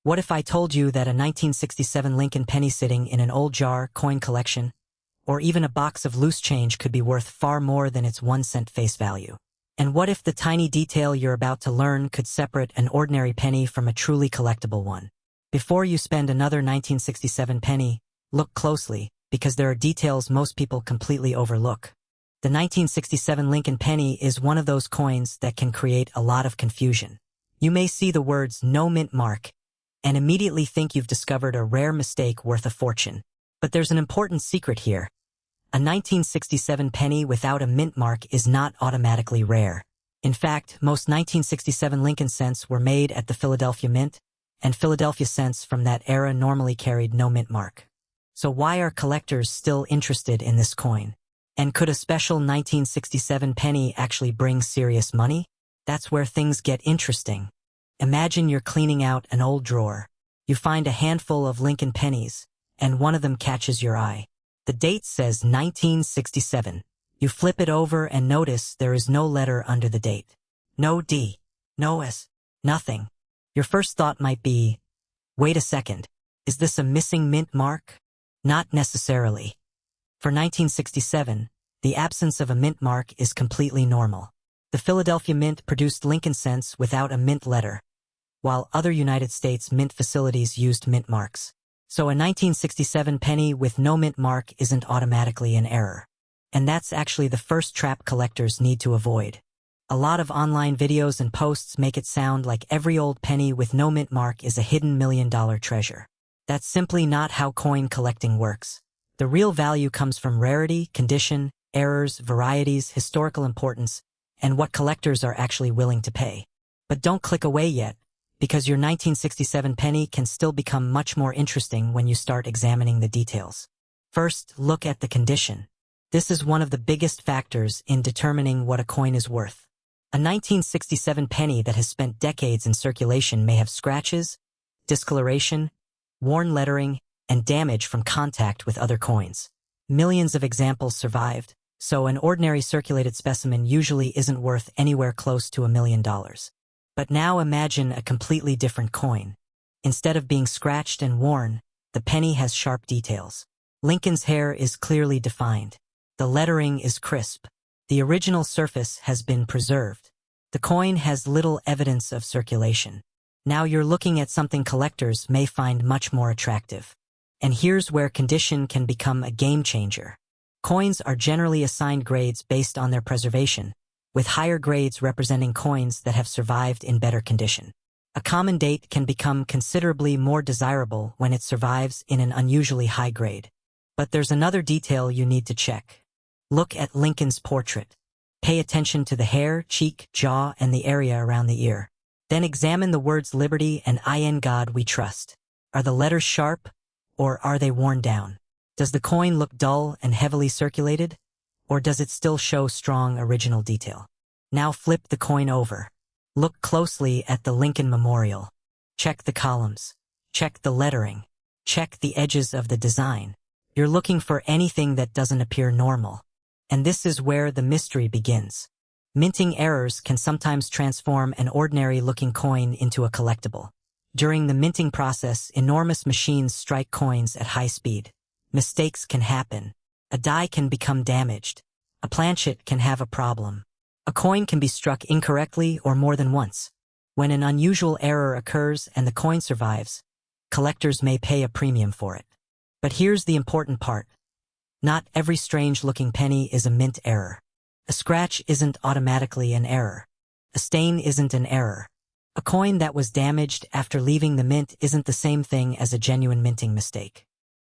What if I told you that a 1967 Lincoln penny sitting in an old jar coin collection, or even a box of loose change, could be worth far more than its 1 cent face value? And what if the tiny detail you're about to learn could separate an ordinary penny from a truly collectible one? Before you spend another 1967 penny, look closely, because there are details most people completely overlook. The 1967 Lincoln penny is one of those coins that can create a lot of confusion. You may see the words "no mint mark" and immediately think you've discovered a rare mistake worth a fortune. But there's an important secret here. A 1967 penny without a mint mark is not automatically rare. In fact, most 1967 Lincoln cents were made at the Philadelphia Mint, and Philadelphia cents from that era normally carried no mint mark. So why are collectors still interested in this coin? And could a special 1967 penny actually bring serious money? That's where things get interesting. Imagine you're cleaning out an old drawer. You find a handful of Lincoln pennies, and one of them catches your eye. The date says 1967. You flip it over and notice there is no letter under the date. No D, no S, nothing. Your first thought might be, wait a second, is this a missing mint mark? Not necessarily. For 1967, the absence of a mint mark is completely normal. The Philadelphia Mint produced Lincoln cents without a mint letter, while other United States mint facilities used mint marks. So a 1967 penny with no mint mark isn't automatically an error. And that's actually the first trap collectors need to avoid. A lot of online videos and posts make it sound like every old penny with no mint mark is a hidden $1 million treasure. That's simply not how coin collecting works. The real value comes from rarity, condition, errors, varieties, historical importance, and what collectors are actually willing to pay. But don't click away yet, because your 1967 penny can still become much more interesting when you start examining the details. First, look at the condition. This is one of the biggest factors in determining what a coin is worth. A 1967 penny that has spent decades in circulation may have scratches, discoloration, worn lettering, and damage from contact with other coins. Millions of examples survived, so an ordinary circulated specimen usually isn't worth anywhere close to $1 million. But now imagine a completely different coin. Instead of being scratched and worn, the penny has sharp details. Lincoln's hair is clearly defined. The lettering is crisp. The original surface has been preserved. The coin has little evidence of circulation. Now you're looking at something collectors may find much more attractive. And here's where condition can become a game changer. Coins are generally assigned grades based on their preservation, with higher grades representing coins that have survived in better condition. A common date can become considerably more desirable when it survives in an unusually high grade. But there's another detail you need to check. Look at Lincoln's portrait. Pay attention to the hair, cheek, jaw, and the area around the ear. Then examine the words "Liberty" and "In God We Trust." Are the letters sharp, or are they worn down? Does the coin look dull and heavily circulated, or does it still show strong original detail? Now flip the coin over. Look closely at the Lincoln Memorial. Check the columns. Check the lettering. Check the edges of the design. You're looking for anything that doesn't appear normal. And this is where the mystery begins. Minting errors can sometimes transform an ordinary-looking coin into a collectible. During the minting process, enormous machines strike coins at high speed. Mistakes can happen. A die can become damaged. A planchet can have a problem. A coin can be struck incorrectly or more than once. When an unusual error occurs and the coin survives, collectors may pay a premium for it. But here's the important part. Not every strange-looking penny is a mint error. A scratch isn't automatically an error. A stain isn't an error. A coin that was damaged after leaving the mint isn't the same thing as a genuine minting mistake.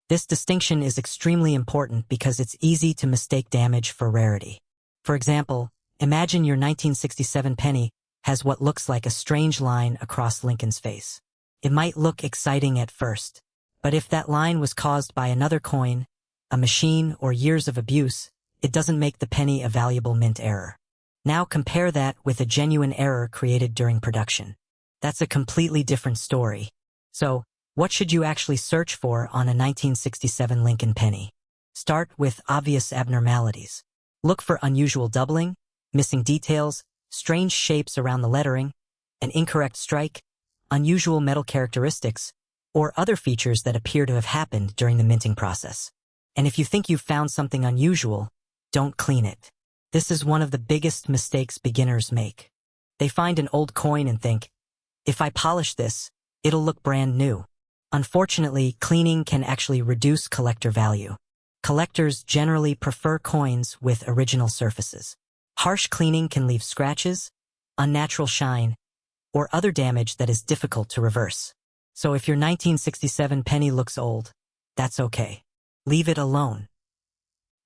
This distinction is extremely important because it's easy to mistake damage for rarity. For example, imagine your 1967 penny has what looks like a strange line across Lincoln's face. It might look exciting at first, but if that line was caused by another coin, a machine, or years of abuse, it doesn't make the penny a valuable mint error. Now compare that with a genuine error created during production. That's a completely different story. So, what should you actually search for on a 1967 Lincoln penny? Start with obvious abnormalities. Look for unusual doubling, missing details, strange shapes around the lettering, an incorrect strike, unusual metal characteristics, or other features that appear to have happened during the minting process. And if you think you've found something unusual, don't clean it. This is one of the biggest mistakes beginners make. They find an old coin and think, if I polish this, it'll look brand new. Unfortunately, cleaning can actually reduce collector value. Collectors generally prefer coins with original surfaces. Harsh cleaning can leave scratches, unnatural shine, or other damage that is difficult to reverse. So if your 1967 penny looks old, that's okay. Leave it alone.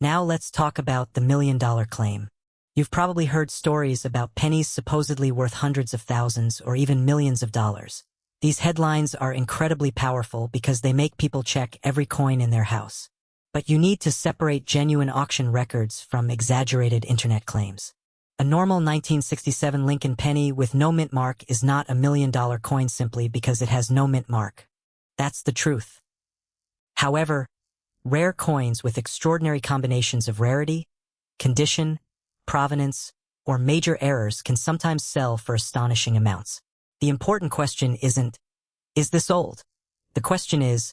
Now let's talk about the $1 million claim. You've probably heard stories about pennies supposedly worth hundreds of thousands or even millions of dollars. These headlines are incredibly powerful because they make people check every coin in their house. But you need to separate genuine auction records from exaggerated internet claims. A normal 1967 Lincoln penny with no mint mark is not a $1 million coin simply because it has no mint mark. That's the truth. However, rare coins with extraordinary combinations of rarity, condition, provenance, or major errors can sometimes sell for astonishing amounts. The important question isn't, is this old? The question is,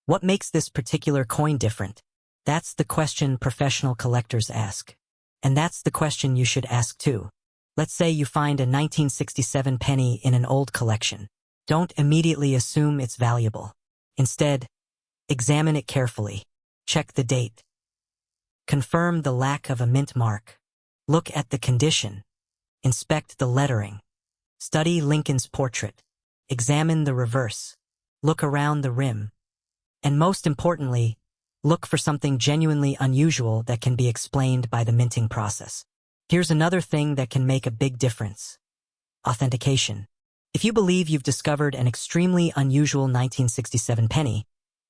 what makes this particular coin different? That's the question professional collectors ask. And that's the question you should ask too. Let's say you find a 1967 penny in an old collection. Don't immediately assume it's valuable. Instead, examine it carefully. Check the date. Confirm the lack of a mint mark. Look at the condition. Inspect the lettering. Study Lincoln's portrait. Examine the reverse. Look around the rim. And most importantly, look for something genuinely unusual that can be explained by the minting process. Here's another thing that can make a big difference. Authentication. If you believe you've discovered an extremely unusual 1967 penny,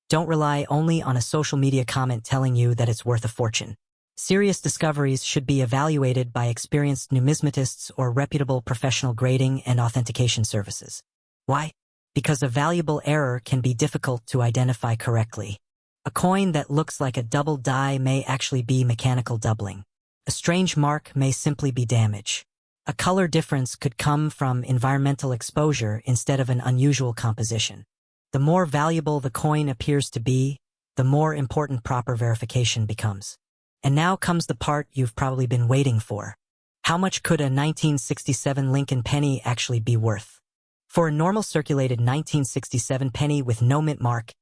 don't rely only on a social media comment telling you that it's worth a fortune. Serious discoveries should be evaluated by experienced numismatists or reputable professional grading and authentication services. Why? Because a valuable error can be difficult to identify correctly. A coin that looks like a double die may actually be mechanical doubling. A strange mark may simply be damage. A color difference could come from environmental exposure instead of an unusual composition. The more valuable the coin appears to be, the more important proper verification becomes. And now comes the part you've probably been waiting for. How much could a 1967 Lincoln penny actually be worth? For a normal circulated 1967 penny with no mint mark,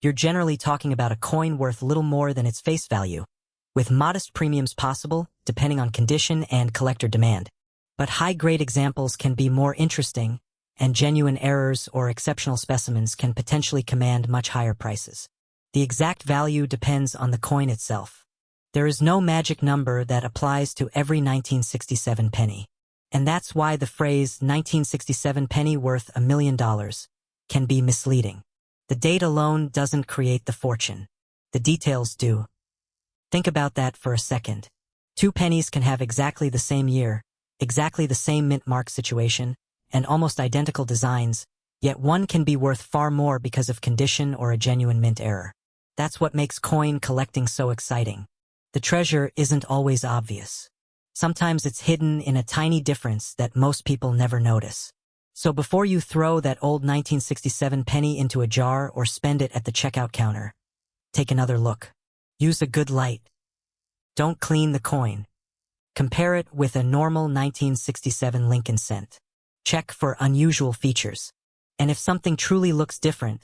you're generally talking about a coin worth little more than its face value, with modest premiums possible depending on condition and collector demand. But high-grade examples can be more interesting, and genuine errors or exceptional specimens can potentially command much higher prices. The exact value depends on the coin itself. There is no magic number that applies to every 1967 penny. And that's why the phrase 1967 penny worth $1 million can be misleading. The date alone doesn't create the fortune. The details do. Think about that for a second. Two pennies can have exactly the same year, exactly the same mint mark situation, and almost identical designs, yet one can be worth far more because of condition or a genuine mint error. That's what makes coin collecting so exciting. The treasure isn't always obvious. Sometimes it's hidden in a tiny difference that most people never notice. So before you throw that old 1967 penny into a jar or spend it at the checkout counter, take another look. Use a good light. Don't clean the coin. Compare it with a normal 1967 Lincoln cent. Check for unusual features. And if something truly looks different,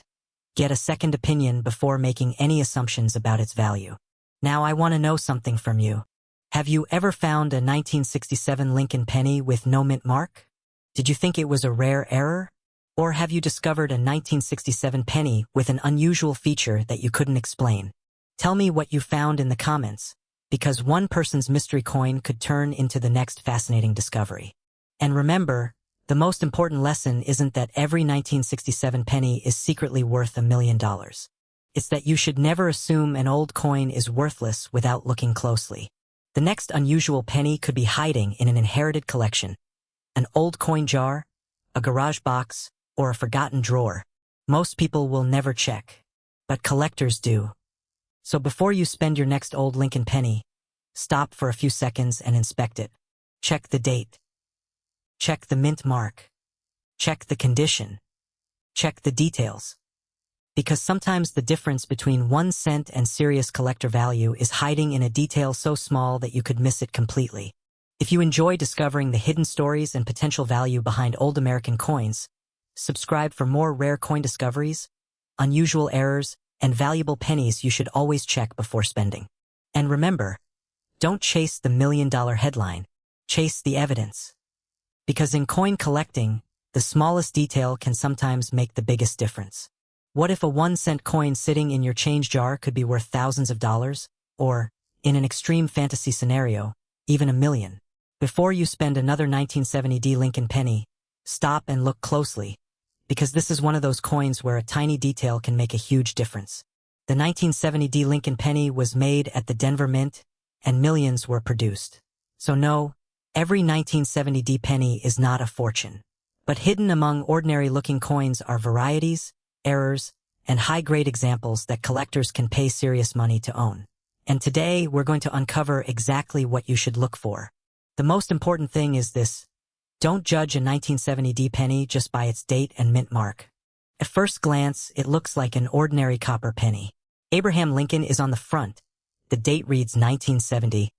get a second opinion before making any assumptions about its value. Now I want to know something from you. Have you ever found a 1967 Lincoln penny with no mint mark? Did you think it was a rare error? Or have you discovered a 1967 penny with an unusual feature that you couldn't explain? Tell me what you found in the comments, because one person's mystery coin could turn into the next fascinating discovery. And remember, the most important lesson isn't that every 1967 penny is secretly worth $1 million. It's that you should never assume an old coin is worthless without looking closely. The next unusual penny could be hiding in an inherited collection, an old coin jar, a garage box, or a forgotten drawer. Most people will never check, but collectors do. So before you spend your next old Lincoln penny, stop for a few seconds and inspect it. Check the date. Check the mint mark. Check the condition. check the details. Because sometimes the difference between 1 cent and serious collector value is hiding in a detail so small that you could miss it completely. If you enjoy discovering the hidden stories and potential value behind old American coins, subscribe for more rare coin discoveries, unusual errors, and valuable pennies you should always check before spending. And remember, don't chase the million-dollar headline, chase the evidence. Because in coin collecting, the smallest detail can sometimes make the biggest difference. What if a 1-cent coin sitting in your change jar could be worth thousands of dollars, or, in an extreme fantasy scenario, even $1 million? Before you spend another 1970 Lincoln penny, stop and look closely, because this is one of those coins where a tiny detail can make a huge difference. The 1970 Lincoln penny was made at the Denver Mint, and millions were produced. So no, every 1970 penny is not a fortune. But hidden among ordinary-looking coins are varieties, errors, and high-grade examples that collectors can pay serious money to own. And today, we're going to uncover exactly what you should look for. The most important thing is this: don't judge a 1970 penny just by its date and mint mark. At first glance, it looks like an ordinary copper penny. Abraham Lincoln is on the front. The date reads 1970,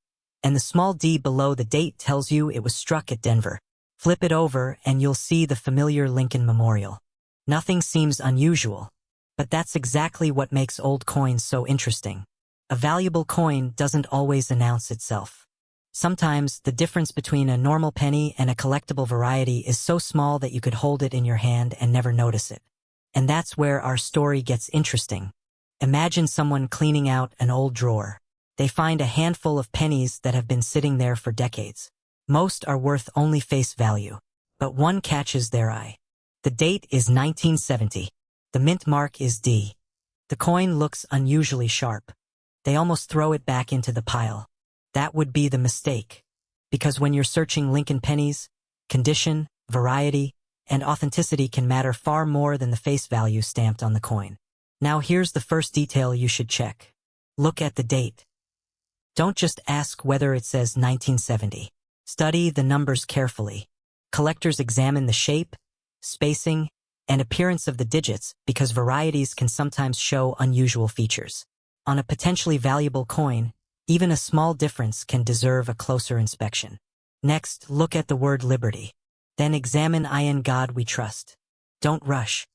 and the small d below the date tells you it was struck at Denver. Flip it over and you'll see the familiar Lincoln Memorial. Nothing seems unusual, but that's exactly what makes old coins so interesting. A valuable coin doesn't always announce itself. Sometimes the difference between a normal penny and a collectible variety is so small that you could hold it in your hand and never notice it. And that's where our story gets interesting. Imagine someone cleaning out an old drawer. They find a handful of pennies that have been sitting there for decades. Most are worth only face value, but one catches their eye. The date is 1970. The mint mark is D. The coin looks unusually sharp. They almost throw it back into the pile. That would be the mistake. Because when you're searching Lincoln pennies, condition, variety, and authenticity can matter far more than the face value stamped on the coin. Now here's the first detail you should check. Look at the date. Don't just ask whether it says 1970. Study the numbers carefully. Collectors examine the shape, spacing, and appearance of the digits because varieties can sometimes show unusual features. On a potentially valuable coin, even a small difference can deserve a closer inspection. Next, look at the word Liberty. Then examine "In God We Trust." Don't rush.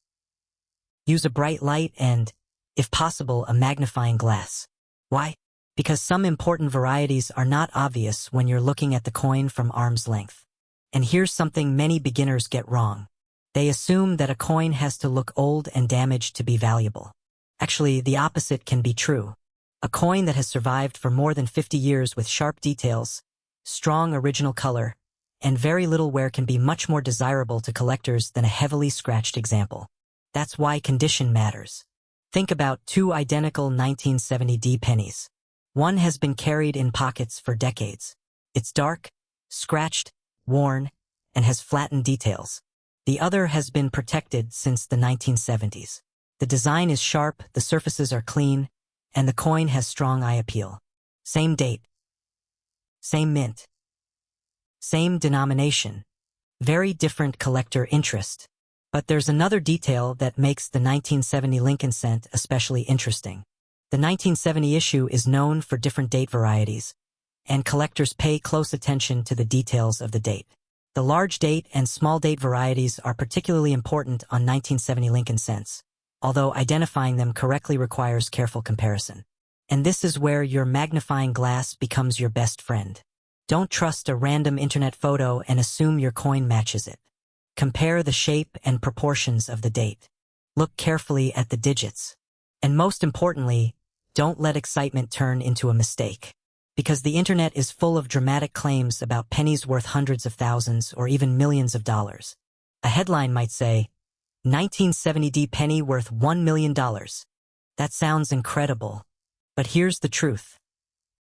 Use a bright light and, if possible, a magnifying glass. Why? Because some important varieties are not obvious when you're looking at the coin from arm's length. And here's something many beginners get wrong. They assume that a coin has to look old and damaged to be valuable. Actually, the opposite can be true. A coin that has survived for more than 50 years with sharp details, strong original color, and very little wear can be much more desirable to collectors than a heavily scratched example. That's why condition matters. Think about two identical 1970 pennies. One has been carried in pockets for decades. It's dark, scratched, worn, and has flattened details. The other has been protected since the 1970s. The design is sharp, the surfaces are clean, and the coin has strong eye appeal. Same date. Same mint. Same denomination. Very different collector interest. But there's another detail that makes the 1970 Lincoln cent especially interesting. The 1970 issue is known for different date varieties, and collectors pay close attention to the details of the date. The large date and small date varieties are particularly important on 1970 Lincoln cents, although identifying them correctly requires careful comparison. And this is where your magnifying glass becomes your best friend. Don't trust a random internet photo and assume your coin matches it. Compare the shape and proportions of the date. Look carefully at the digits. And most importantly, don't let excitement turn into a mistake. Because the internet is full of dramatic claims about pennies worth hundreds of thousands or even millions of dollars. A headline might say, 1970 penny worth $1 million. That sounds incredible. But here's the truth.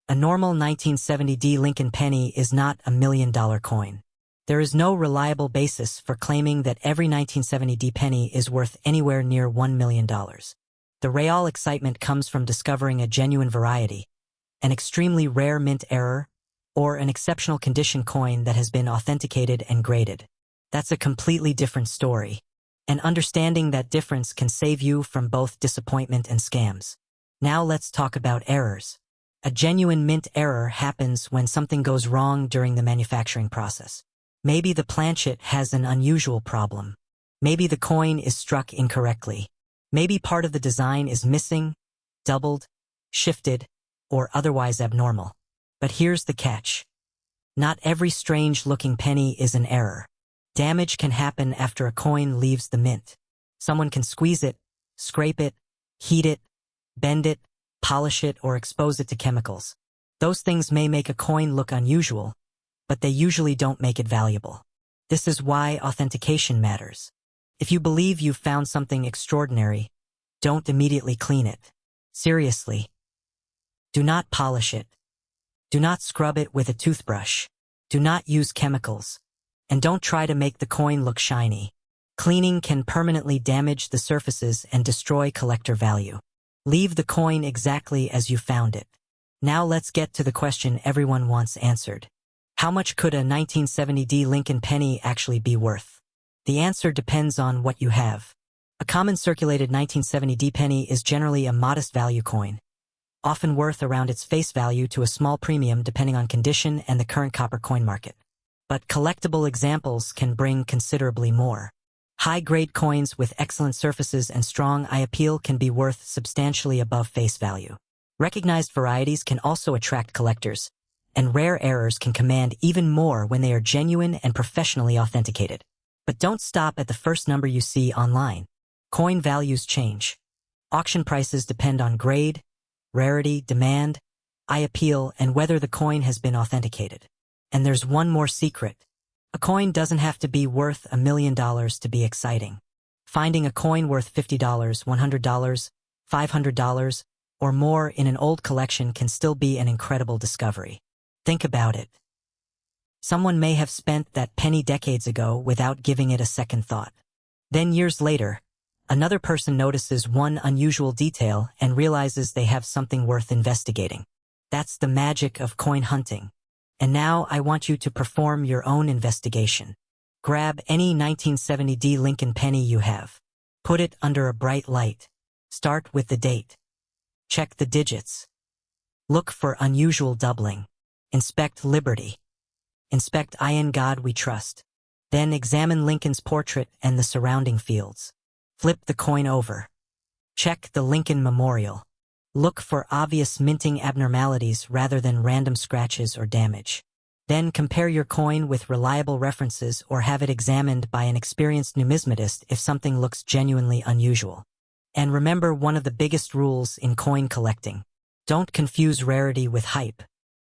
A normal 1970 Lincoln penny is not $1 million coin. There is no reliable basis for claiming that every 1970 penny is worth anywhere near $1 million. The real excitement comes from discovering a genuine variety, an extremely rare mint error, or an exceptional condition coin that has been authenticated and graded. That's a completely different story. And understanding that difference can save you from both disappointment and scams. Now let's talk about errors. A genuine mint error happens when something goes wrong during the manufacturing process. Maybe the planchet has an unusual problem. Maybe the coin is struck incorrectly. Maybe part of the design is missing, doubled, shifted, or otherwise abnormal. But here's the catch. Not every strange-looking penny is an error. Damage can happen after a coin leaves the mint. Someone can squeeze it, scrape it, heat it, bend it, polish it, or expose it to chemicals. Those things may make a coin look unusual, but they usually don't make it valuable. This is why authentication matters. If you believe you've found something extraordinary, don't immediately clean it. Seriously. Do not polish it. Do not scrub it with a toothbrush. Do not use chemicals. And don't try to make the coin look shiny. Cleaning can permanently damage the surfaces and destroy collector value. Leave the coin exactly as you found it. Now let's get to the question everyone wants answered. How much could a 1970D Lincoln penny actually be worth? The answer depends on what you have. A common circulated 1970D penny is generally a modest value coin, often worth around its face value to a small premium depending on condition and the current copper coin market. But collectible examples can bring considerably more. High-grade coins with excellent surfaces and strong eye appeal can be worth substantially above face value. Recognized varieties can also attract collectors, and rare errors can command even more when they are genuine and professionally authenticated. But don't stop at the first number you see online. Coin values change. Auction prices depend on grade, rarity, demand, eye appeal, and whether the coin has been authenticated. And there's one more secret. A coin doesn't have to be worth $1 million to be exciting. Finding a coin worth $50, $100, $500, or more in an old collection can still be an incredible discovery. Think about it. Someone may have spent that penny decades ago without giving it a second thought. Then years later, another person notices one unusual detail and realizes they have something worth investigating. That's the magic of coin hunting. And now I want you to perform your own investigation. Grab any 1970D Lincoln penny you have. Put it under a bright light. Start with the date. Check the digits. Look for unusual doubling. Inspect Liberty. Inspect I in God We Trust. Then examine Lincoln's portrait and the surrounding fields. Flip the coin over. Check the Lincoln Memorial. Look for obvious minting abnormalities rather than random scratches or damage. Then compare your coin with reliable references or have it examined by an experienced numismatist if something looks genuinely unusual. And remember one of the biggest rules in coin collecting. Don't confuse rarity with hype.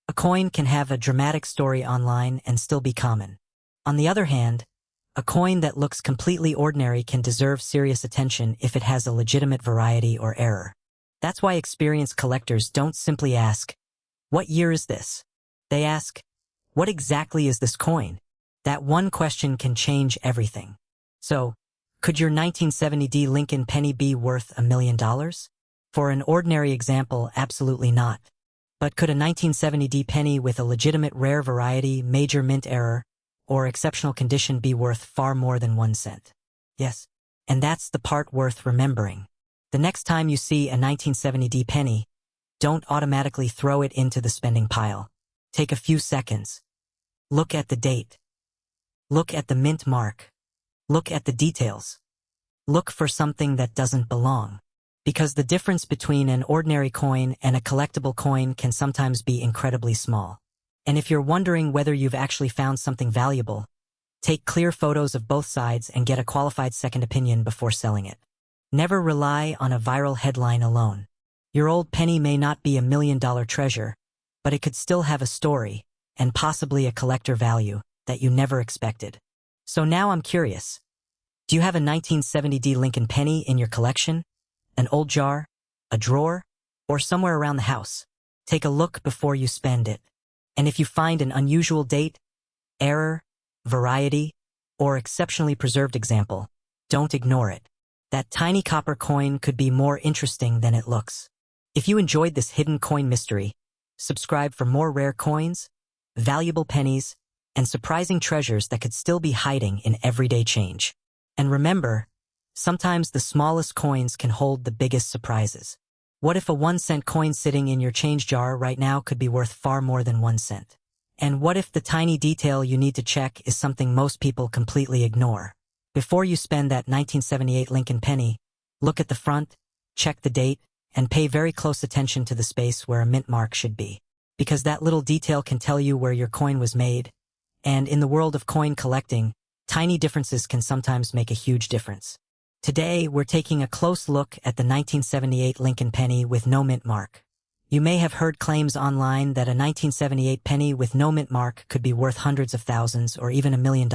A coin can have a dramatic story online and still be common. On the other hand, a coin that looks completely ordinary can deserve serious attention if it has a legitimate variety or error. That's why experienced collectors don't simply ask, "What year is this?" They ask, "What exactly is this coin?" That one question can change everything. So, could your 1970D Lincoln penny be worth $1 million? For an ordinary example, absolutely not. But could a 1970D penny with a legitimate rare variety, major mint error, or exceptional condition be worth far more than 1 cent? Yes. And that's the part worth remembering. The next time you see a 1970D penny, don't automatically throw it into the spending pile. Take a few seconds. Look at the date. Look at the mint mark. Look at the details. Look for something that doesn't belong. Because the difference between an ordinary coin and a collectible coin can sometimes be incredibly small. And if you're wondering whether you've actually found something valuable, take clear photos of both sides and get a qualified second opinion before selling it. Never rely on a viral headline alone. Your old penny may not be $1 million treasure, but it could still have a story, and possibly a collector value, that you never expected. So now I'm curious. Do you have a 1970D Lincoln penny in your collection? An old jar? A drawer? Or somewhere around the house? Take a look before you spend it. And if you find an unusual date, error, variety, or exceptionally preserved example, don't ignore it. That tiny copper coin could be more interesting than it looks. If you enjoyed this hidden coin mystery, subscribe for more rare coins, valuable pennies, and surprising treasures that could still be hiding in everyday change. And remember, Sometimes the smallest coins can hold the biggest surprises. What if a 1-cent coin sitting in your change jar right now could be worth far more than 1 cent? And what if the tiny detail you need to check is something most people completely ignore? Before you spend that 1978 Lincoln penny, look at the front, check the date, and pay very close attention to the space where a mint mark should be. Because that little detail can tell you where your coin was made. And in the world of coin collecting, tiny differences can sometimes make a huge difference. Today, we're taking a close look at the 1978 Lincoln penny with no mint mark. You may have heard claims online that a 1978 penny with no mint mark could be worth hundreds of thousands or even $1 million.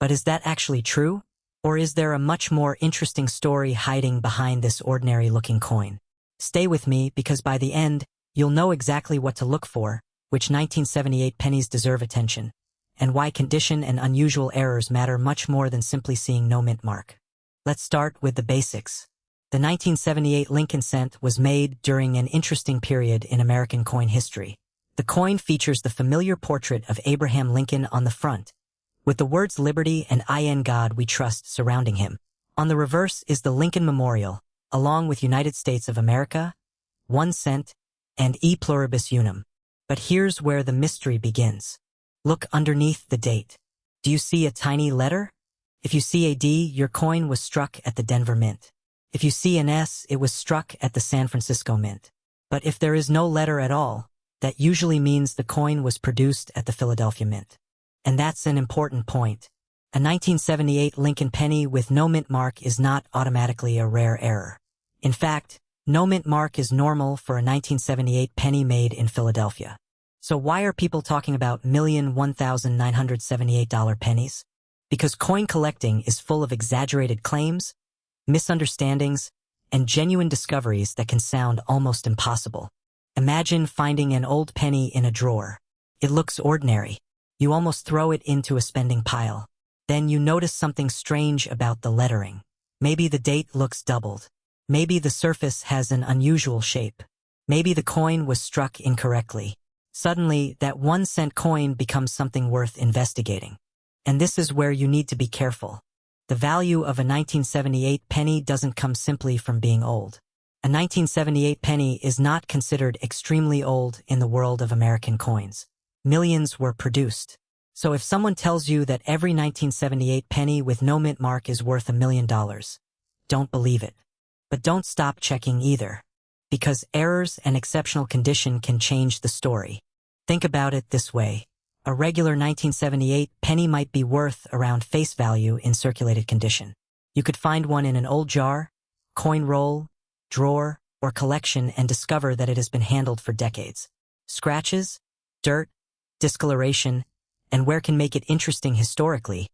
But is that actually true? Or is there a much more interesting story hiding behind this ordinary-looking coin? Stay with me because by the end, you'll know exactly what to look for, which 1978 pennies deserve attention, and why condition and unusual errors matter much more than simply seeing no mint mark. Let's start with the basics. The 1978 Lincoln cent was made during an interesting period in American coin history. The coin features the familiar portrait of Abraham Lincoln on the front, with the words Liberty and In God We Trust surrounding him. On the reverse is the Lincoln Memorial, along with United States of America, 1 cent, and E Pluribus Unum. But here's where the mystery begins. Look underneath the date. Do you see a tiny letter? If you see a D, your coin was struck at the Denver Mint. If you see an S, it was struck at the San Francisco Mint. But if there is no letter at all, that usually means the coin was produced at the Philadelphia Mint. And that's an important point. A 1978 Lincoln penny with no mint mark is not automatically a rare error. In fact, no mint mark is normal for a 1978 penny made in Philadelphia. So why are people talking about $1,001,978 pennies? Because coin collecting is full of exaggerated claims, misunderstandings, and genuine discoveries that can sound almost impossible. Imagine finding an old penny in a drawer. It looks ordinary. You almost throw it into a spending pile. Then you notice something strange about the lettering. Maybe the date looks doubled. Maybe the surface has an unusual shape. Maybe the coin was struck incorrectly. Suddenly, that 1-cent coin becomes something worth investigating. And this is where you need to be careful. The value of a 1978 penny doesn't come simply from being old. A 1978 penny is not considered extremely old in the world of American coins. Millions were produced. So if someone tells you that every 1978 penny with no mint mark is worth $1 million, don't believe it. But don't stop checking either. Because errors and exceptional condition can change the story. Think about it this way. A regular 1978 penny might be worth around face value in circulated condition. You could find one in an old jar, coin roll, drawer, or collection and discover that it has been handled for decades. Scratches, dirt, discoloration, and wear can make it interesting historically,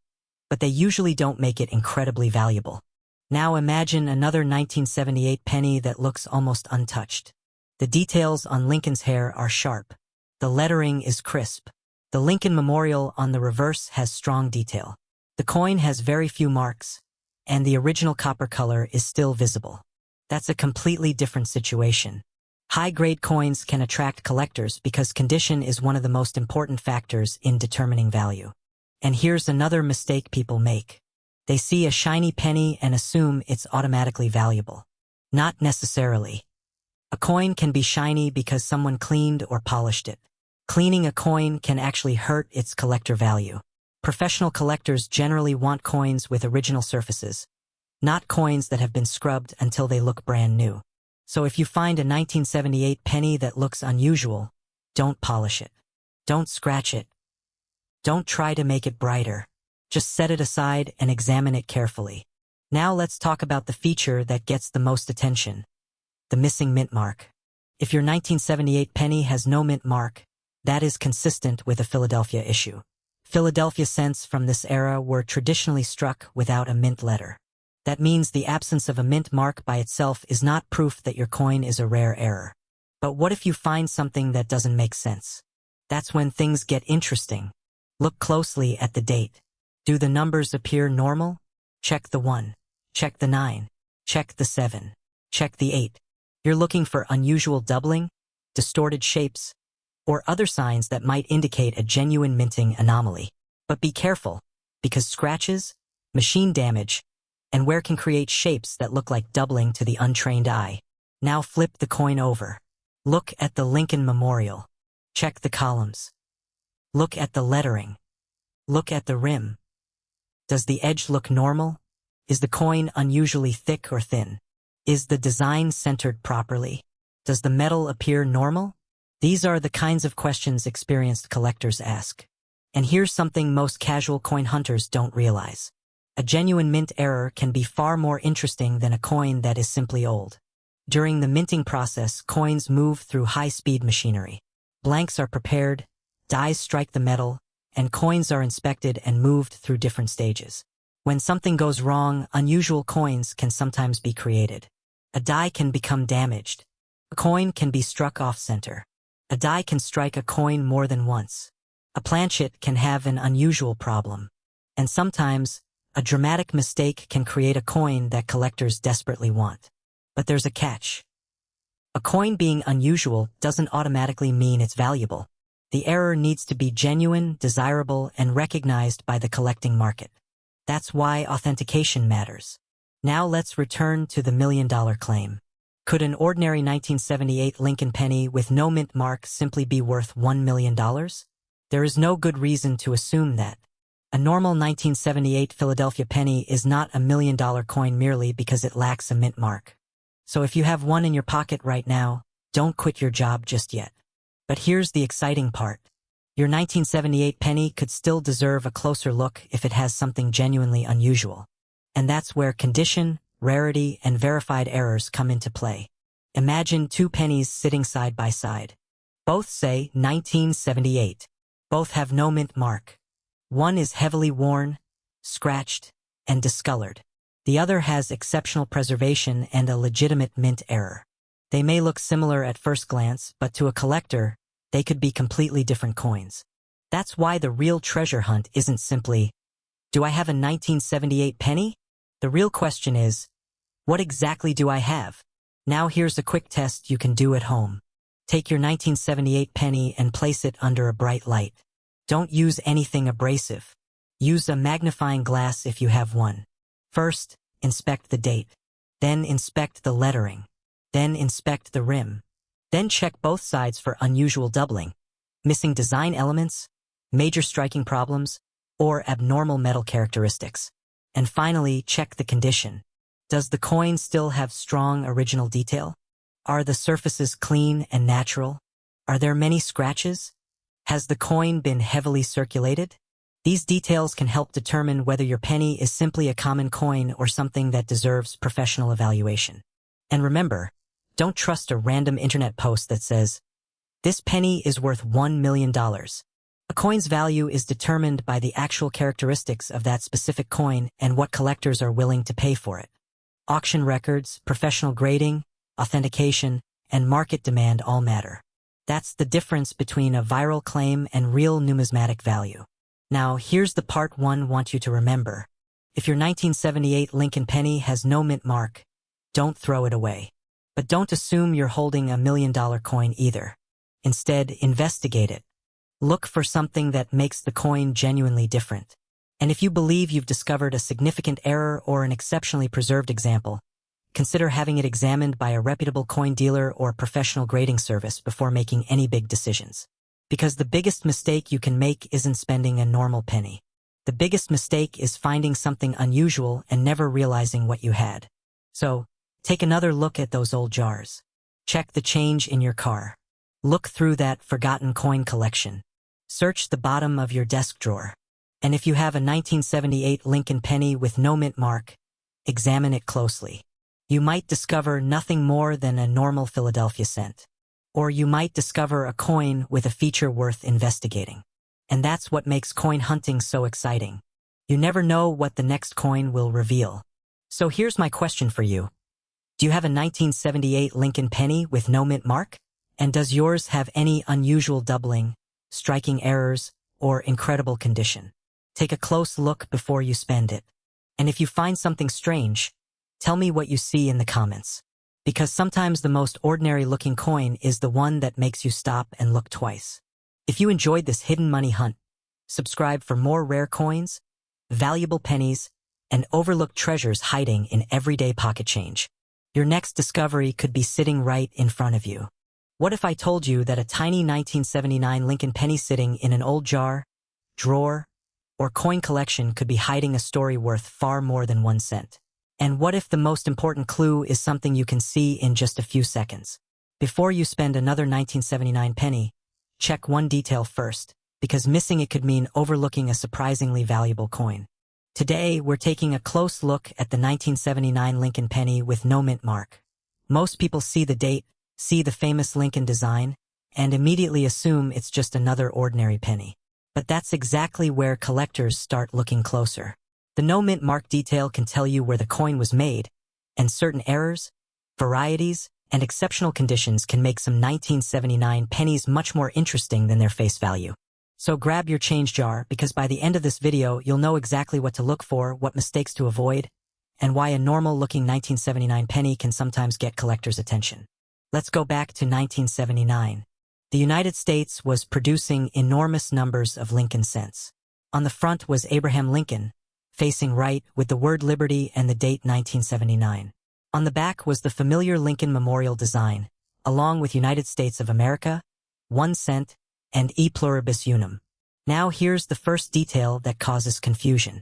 but they usually don't make it incredibly valuable. Now imagine another 1978 penny that looks almost untouched. The details on Lincoln's hair are sharp. The lettering is crisp. The Lincoln Memorial on the reverse has strong detail. The coin has very few marks, and the original copper color is still visible. That's a completely different situation. High-grade coins can attract collectors because condition is one of the most important factors in determining value. And here's another mistake people make. They see a shiny penny and assume it's automatically valuable. Not necessarily. A coin can be shiny because someone cleaned or polished it. Cleaning a coin can actually hurt its collector value. Professional collectors generally want coins with original surfaces, not coins that have been scrubbed until they look brand new. So if you find a 1978 penny that looks unusual, don't polish it. Don't scratch it. Don't try to make it brighter. Just set it aside and examine it carefully. Now let's talk about the feature that gets the most attention. The missing mint mark. If your 1978 penny has no mint mark, that is consistent with a Philadelphia issue. Philadelphia cents from this era were traditionally struck without a mint letter. That means the absence of a mint mark by itself is not proof that your coin is a rare error. But what if you find something that doesn't make sense? That's when things get interesting. Look closely at the date. Do the numbers appear normal? Check the 1. Check the 9. Check the 7. Check the 8. You're looking for unusual doubling, distorted shapes, or other signs that might indicate a genuine minting anomaly. But be careful, because scratches, machine damage, and where can create shapes that look like doubling to the untrained eye. Now flip the coin over. Look at the Lincoln Memorial. Check the columns. Look at the lettering. Look at the rim. Does the edge look normal? Is the coin unusually thick or thin? Is the design centered properly? Does the metal appear normal? These are the kinds of questions experienced collectors ask. And here's something most casual coin hunters don't realize. A genuine mint error can be far more interesting than a coin that is simply old. During the minting process, coins move through high-speed machinery. Blanks are prepared, dies strike the metal, and coins are inspected and moved through different stages. When something goes wrong, unusual coins can sometimes be created. A die can become damaged. A coin can be struck off-center. A die can strike a coin more than once. A planchet can have an unusual problem. And sometimes, a dramatic mistake can create a coin that collectors desperately want. But there's a catch. A coin being unusual doesn't automatically mean it's valuable. The error needs to be genuine, desirable, and recognized by the collecting market. That's why authentication matters. Now let's return to the million-dollar claim. Could an ordinary 1978 Lincoln penny with no mint mark simply be worth $1 million? There is no good reason to assume that. A normal 1978 Philadelphia penny is not a million-dollar coin merely because it lacks a mint mark. So if you have one in your pocket right now, don't quit your job just yet. But here's the exciting part. Your 1978 penny could still deserve a closer look if it has something genuinely unusual. And that's where condition, rarity, and verified errors come into play. Imagine two pennies sitting side by side. Both say 1978. Both have no mint mark. One is heavily worn, scratched, and discolored. The other has exceptional preservation and a legitimate mint error. They may look similar at first glance, but to a collector, they could be completely different coins. That's why the real treasure hunt isn't simply, do I have a 1978 penny? The real question is, what exactly do I have? Now here's a quick test you can do at home. Take your 1978 penny and place it under a bright light. Don't use anything abrasive. Use a magnifying glass if you have one. First, inspect the date. Then inspect the lettering. Then inspect the rim. Then check both sides for unusual doubling, missing design elements, major striking problems, or abnormal metal characteristics. And finally, check the condition. Does the coin still have strong original detail? Are the surfaces clean and natural? Are there many scratches? Has the coin been heavily circulated? These details can help determine whether your penny is simply a common coin or something that deserves professional evaluation. And remember, don't trust a random internet post that says, "This penny is worth $1 million. A coin's value is determined by the actual characteristics of that specific coin and what collectors are willing to pay for it. Auction records, professional grading, authentication, and market demand all matter. That's the difference between a viral claim and real numismatic value. Now, here's the part one want you to remember. If your 1978 Lincoln penny has no mint mark, don't throw it away. But don't assume you're holding a $1 million coin either. Instead, investigate it. Look for something that makes the coin genuinely different. And if you believe you've discovered a significant error or an exceptionally preserved example, consider having it examined by a reputable coin dealer or professional grading service before making any big decisions. Because the biggest mistake you can make isn't spending a normal penny. The biggest mistake is finding something unusual and never realizing what you had. So, take another look at those old jars. Check the change in your car. Look through that forgotten coin collection. Search the bottom of your desk drawer. And if you have a 1978 Lincoln penny with no mint mark, examine it closely. You might discover nothing more than a normal Philadelphia cent. Or you might discover a coin with a feature worth investigating. And that's what makes coin hunting so exciting. You never know what the next coin will reveal. So here's my question for you. Do you have a 1978 Lincoln penny with no mint mark? And does yours have any unusual doubling, striking errors, or incredible condition? Take a close look before you spend it. And if you find something strange, tell me what you see in the comments. Because sometimes the most ordinary-looking coin is the one that makes you stop and look twice. If you enjoyed this hidden money hunt, subscribe for more rare coins, valuable pennies, and overlooked treasures hiding in everyday pocket change. Your next discovery could be sitting right in front of you. What if I told you that a tiny 1979 Lincoln penny sitting in an old jar, drawer, or coin collection could be hiding a story worth far more than 1 cent? And what if the most important clue is something you can see in just a few seconds? Before you spend another 1979 penny, check one detail first, because missing it could mean overlooking a surprisingly valuable coin. Today, we're taking a close look at the 1979 Lincoln penny with no mint mark. Most people see the date, see the famous Lincoln design, and immediately assume it's just another ordinary penny. But that's exactly where collectors start looking closer. The no mint mark detail can tell you where the coin was made, and certain errors, varieties, and exceptional conditions can make some 1979 pennies much more interesting than their face value. So grab your change jar, because by the end of this video you'll know exactly what to look for, what mistakes to avoid, and why a normal-looking 1979 penny can sometimes get collectors' attention. Let's go back to 1979. The United States was producing enormous numbers of Lincoln cents. On the front was Abraham Lincoln, facing right with the word Liberty and the date 1979. On the back was the familiar Lincoln Memorial design, along with United States of America, 1 cent, and E pluribus unum. Now here's the first detail that causes confusion.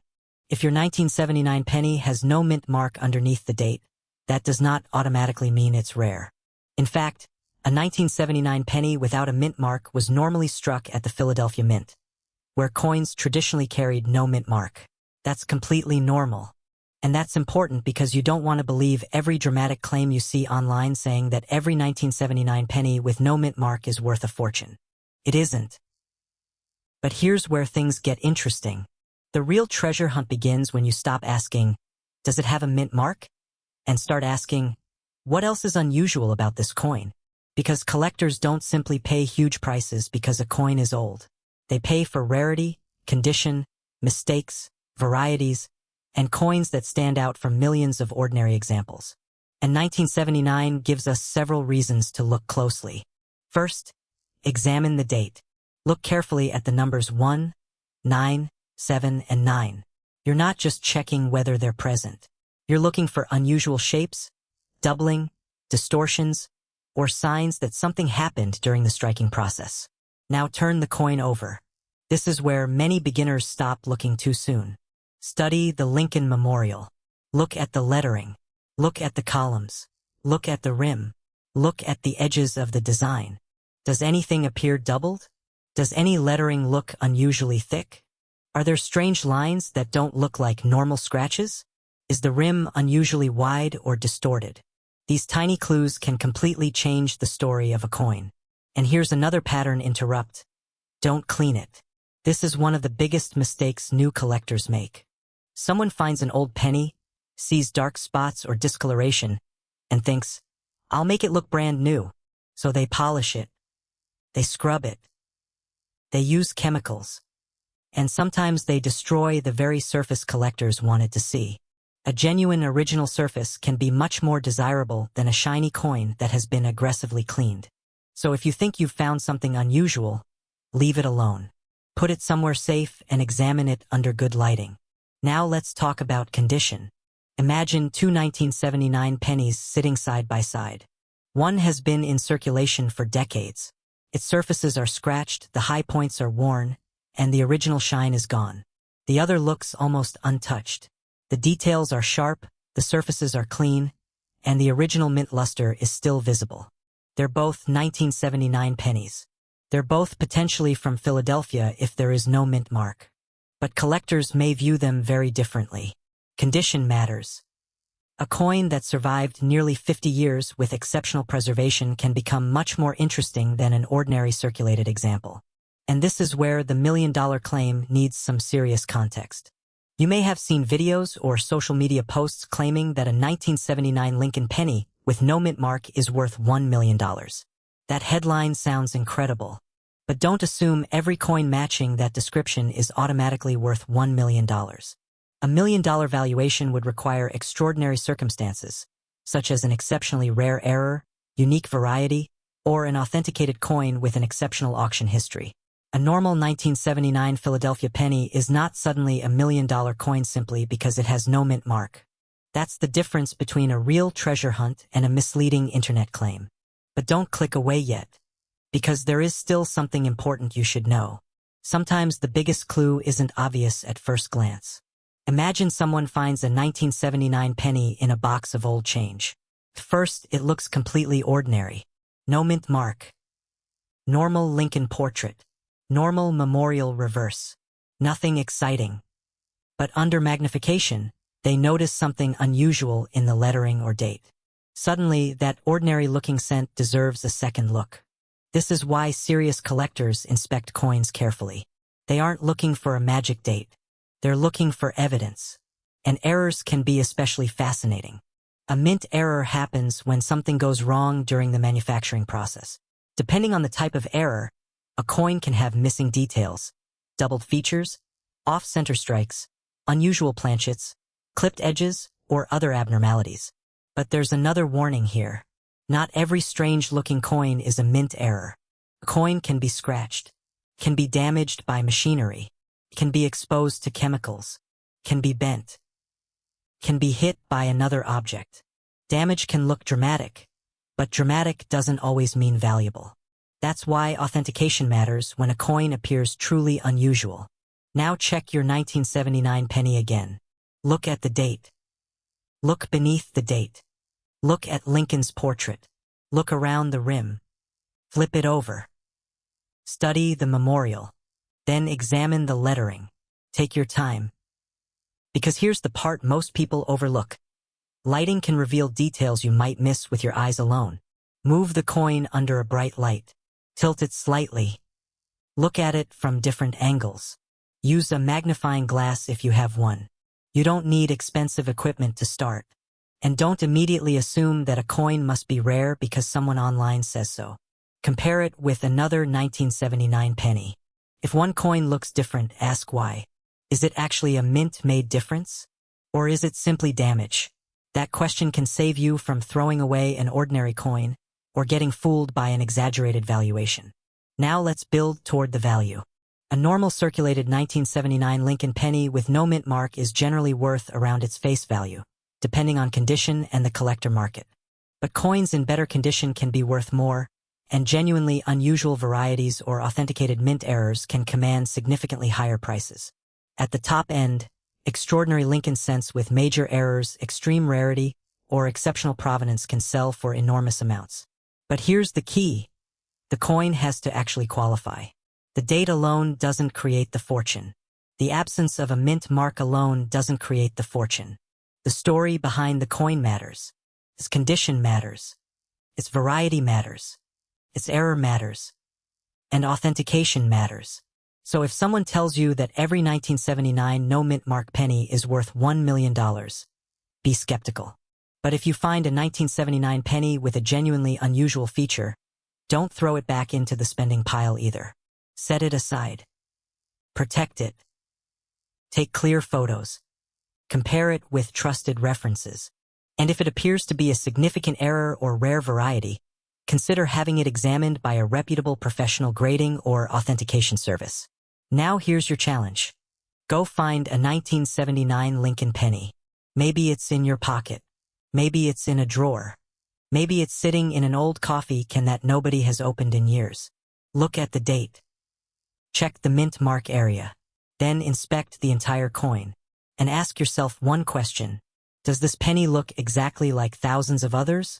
If your 1979 penny has no mint mark underneath the date, that does not automatically mean it's rare. In fact, a 1979 penny without a mint mark was normally struck at the Philadelphia Mint, where coins traditionally carried no mint mark. That's completely normal. And that's important because you don't want to believe every dramatic claim you see online saying that every 1979 penny with no mint mark is worth a fortune. It isn't. But here's where things get interesting. The real treasure hunt begins when you stop asking, does it have a mint mark? And start asking, what else is unusual about this coin? Because collectors don't simply pay huge prices because a coin is old. They pay for rarity, condition, mistakes, varieties, and coins that stand out from millions of ordinary examples. And 1979 gives us several reasons to look closely. First, examine the date. Look carefully at the numbers 1, 9, 7, and 9. You're not just checking whether they're present. You're looking for unusual shapes, doubling, distortions, or signs that something happened during the striking process. Now turn the coin over. This is where many beginners stop looking too soon. Study the Lincoln Memorial. Look at the lettering. Look at the columns. Look at the rim. Look at the edges of the design. Does anything appear doubled? Does any lettering look unusually thick? Are there strange lines that don't look like normal scratches? Is the rim unusually wide or distorted? These tiny clues can completely change the story of a coin. And here's another pattern interrupt. Don't clean it. This is one of the biggest mistakes new collectors make. Someone finds an old penny, sees dark spots or discoloration, and thinks, I'll make it look brand new. So they polish it. They scrub it. They use chemicals. And sometimes they destroy the very surface collectors wanted to see. A genuine original surface can be much more desirable than a shiny coin that has been aggressively cleaned. So if you think you've found something unusual, leave it alone. Put it somewhere safe and examine it under good lighting. Now let's talk about condition. Imagine two 1979 pennies sitting side by side. One has been in circulation for decades. Its surfaces are scratched, the high points are worn, and the original shine is gone. The other looks almost untouched. The details are sharp, the surfaces are clean, and the original mint luster is still visible. They're both 1979 pennies. They're both potentially from Philadelphia if there is no mint mark. But collectors may view them very differently. Condition matters. A coin that survived nearly 50 years with exceptional preservation can become much more interesting than an ordinary circulated example. And this is where the million-dollar claim needs some serious context. You may have seen videos or social media posts claiming that a 1979 Lincoln penny with no mint mark is worth $1 million. That headline sounds incredible. But don't assume every coin matching that description is automatically worth $1 million. A $1 million valuation would require extraordinary circumstances, such as an exceptionally rare error, unique variety, or an authenticated coin with an exceptional auction history. A normal 1979 Philadelphia penny is not suddenly $1 million coin simply because it has no mint mark. That's the difference between a real treasure hunt and a misleading internet claim. But don't click away yet, because there is still something important you should know. Sometimes the biggest clue isn't obvious at first glance. Imagine someone finds a 1979 penny in a box of old change. First, it looks completely ordinary. No mint mark. Normal Lincoln portrait. Normal memorial reverse. Nothing exciting. But under magnification, they notice something unusual in the lettering or date. Suddenly, that ordinary-looking cent deserves a second look. This is why serious collectors inspect coins carefully. They aren't looking for a magic date. They're looking for evidence. And errors can be especially fascinating. A mint error happens when something goes wrong during the manufacturing process. Depending on the type of error, a coin can have missing details, doubled features, off-center strikes, unusual planchets, clipped edges, or other abnormalities. But there's another warning here. Not every strange-looking coin is a mint error. A coin can be scratched, can be damaged by machinery, can be exposed to chemicals, can be bent, can be hit by another object. Damage can look dramatic, but dramatic doesn't always mean valuable. That's why authentication matters when a coin appears truly unusual. Now check your 1979 penny again. Look at the date. Look beneath the date. Look at Lincoln's portrait. Look around the rim. Flip it over. Study the memorial. Then examine the lettering. Take your time. Because here's the part most people overlook. Lighting can reveal details you might miss with your eyes alone. Move the coin under a bright light. Tilt it slightly. Look at it from different angles. Use a magnifying glass if you have one. You don't need expensive equipment to start. And don't immediately assume that a coin must be rare because someone online says so. Compare it with another 1979 penny. If one coin looks different, ask why. Is it actually a mint-made difference? Or is it simply damage? That question can save you from throwing away an ordinary coin or getting fooled by an exaggerated valuation. Now let's build toward the value. A normal circulated 1979 Lincoln penny with no mint mark is generally worth around its face value, depending on condition and the collector market. But coins in better condition can be worth more, and genuinely unusual varieties or authenticated mint errors can command significantly higher prices. At the top end, extraordinary Lincoln cents with major errors, extreme rarity, or exceptional provenance can sell for enormous amounts. But here's the key. The coin has to actually qualify. The date alone doesn't create the fortune. The absence of a mint mark alone doesn't create the fortune. The story behind the coin matters. Its condition matters. Its variety matters. Its error matters. And authentication matters. So if someone tells you that every 1979 no mint mark penny is worth $1 million, be skeptical. But if you find a 1979 penny with a genuinely unusual feature, don't throw it back into the spending pile either. Set it aside. Protect it. Take clear photos. Compare it with trusted references. And if it appears to be a significant error or rare variety, consider having it examined by a reputable professional grading or authentication service. Now here's your challenge. Go find a 1979 Lincoln penny. Maybe it's in your pocket. Maybe it's in a drawer. Maybe it's sitting in an old coffee can that nobody has opened in years. Look at the date. Check the mint mark area. Then inspect the entire coin. And ask yourself one question. Does this penny look exactly like thousands of others?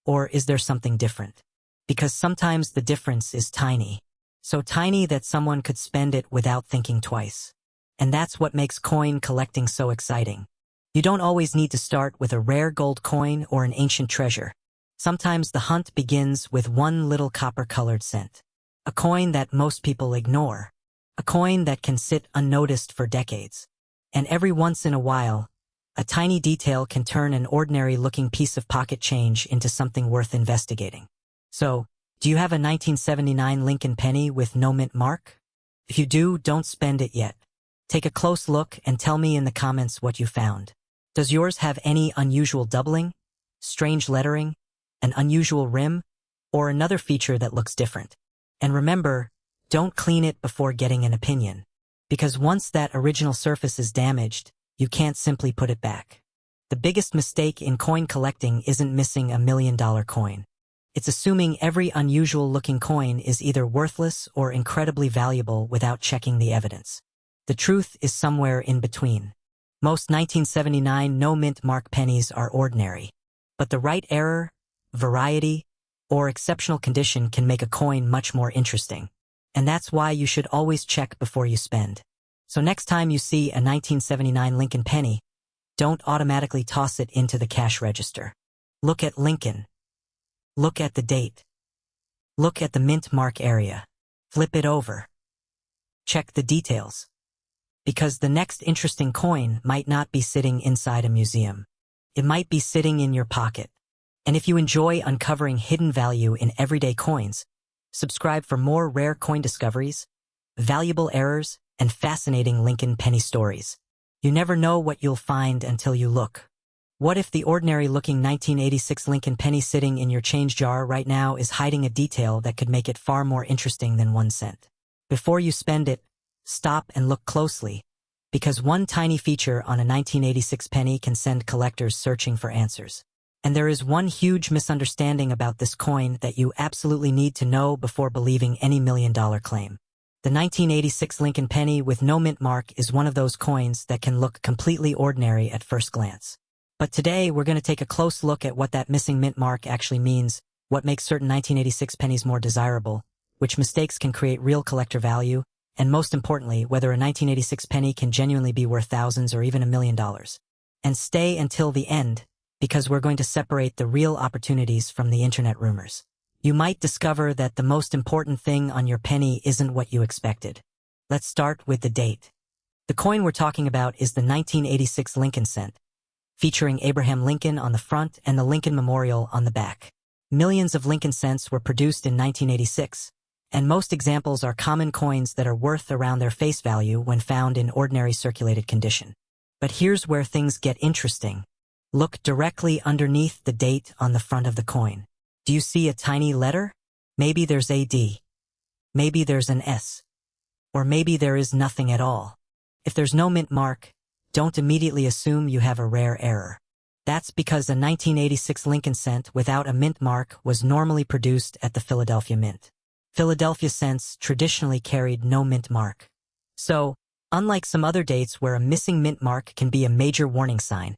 Or is there something different? Because sometimes the difference is tiny. So tiny that someone could spend it without thinking twice. And that's what makes coin collecting so exciting. You don't always need to start with a rare gold coin or an ancient treasure. Sometimes the hunt begins with one little copper-colored cent. A coin that most people ignore. A coin that can sit unnoticed for decades. And every once in a while, a tiny detail can turn an ordinary-looking piece of pocket change into something worth investigating. So, do you have a 1979 Lincoln penny with no mint mark? If you do, don't spend it yet. Take a close look and tell me in the comments what you found. Does yours have any unusual doubling, strange lettering, an unusual rim, or another feature that looks different? And remember, Don't clean it before getting an opinion. Because once that original surface is damaged, you can't simply put it back. The biggest mistake in coin collecting isn't missing a $1 million coin. It's assuming every unusual-looking coin is either worthless or incredibly valuable without checking the evidence. The truth is somewhere in between. Most 1979 no-mint mark pennies are ordinary. But the right error, variety, or exceptional condition can make a coin much more interesting. And that's why you should always check before you spend. So next time you see a 1979 Lincoln penny, don't automatically toss it into the cash register. Look at Lincoln. Look at the date. Look at the mint mark area. Flip it over. Check the details. Because the next interesting coin might not be sitting inside a museum. It might be sitting in your pocket. And if you enjoy uncovering hidden value in everyday coins, subscribe for more rare coin discoveries, valuable errors, and fascinating Lincoln penny stories. You never know what you'll find until you look. What if the ordinary-looking 1986 Lincoln penny sitting in your change jar right now is hiding a detail that could make it far more interesting than 1 cent? Before you spend it, stop and look closely, because one tiny feature on a 1986 penny can send collectors searching for answers. And there is one huge misunderstanding about this coin that you absolutely need to know before believing any $1 million claim. The 1986 Lincoln penny with no mint mark is one of those coins that can look completely ordinary at first glance. But today we're going to take a close look at what that missing mint mark actually means, what makes certain 1986 pennies more desirable, which mistakes can create real collector value, and most importantly, whether a 1986 penny can genuinely be worth thousands or even $1 million. And stay until the end, because we're going to separate the real opportunities from the internet rumors. You might discover that the most important thing on your penny isn't what you expected. Let's start with the date. The coin we're talking about is the 1986 Lincoln cent, featuring Abraham Lincoln on the front and the Lincoln Memorial on the back. Millions of Lincoln cents were produced in 1986, and most examples are common coins that are worth around their face value when found in ordinary circulated condition. But here's where things get interesting. Look directly underneath the date on the front of the coin. Do you see a tiny letter? Maybe there's a D. Maybe there's an S. Or maybe there is nothing at all. If there's no mint mark, don't immediately assume you have a rare error. That's because a 1986 Lincoln cent without a mint mark was normally produced at the Philadelphia Mint. Philadelphia cents traditionally carried no mint mark. So, unlike some other dates where a missing mint mark can be a major warning sign,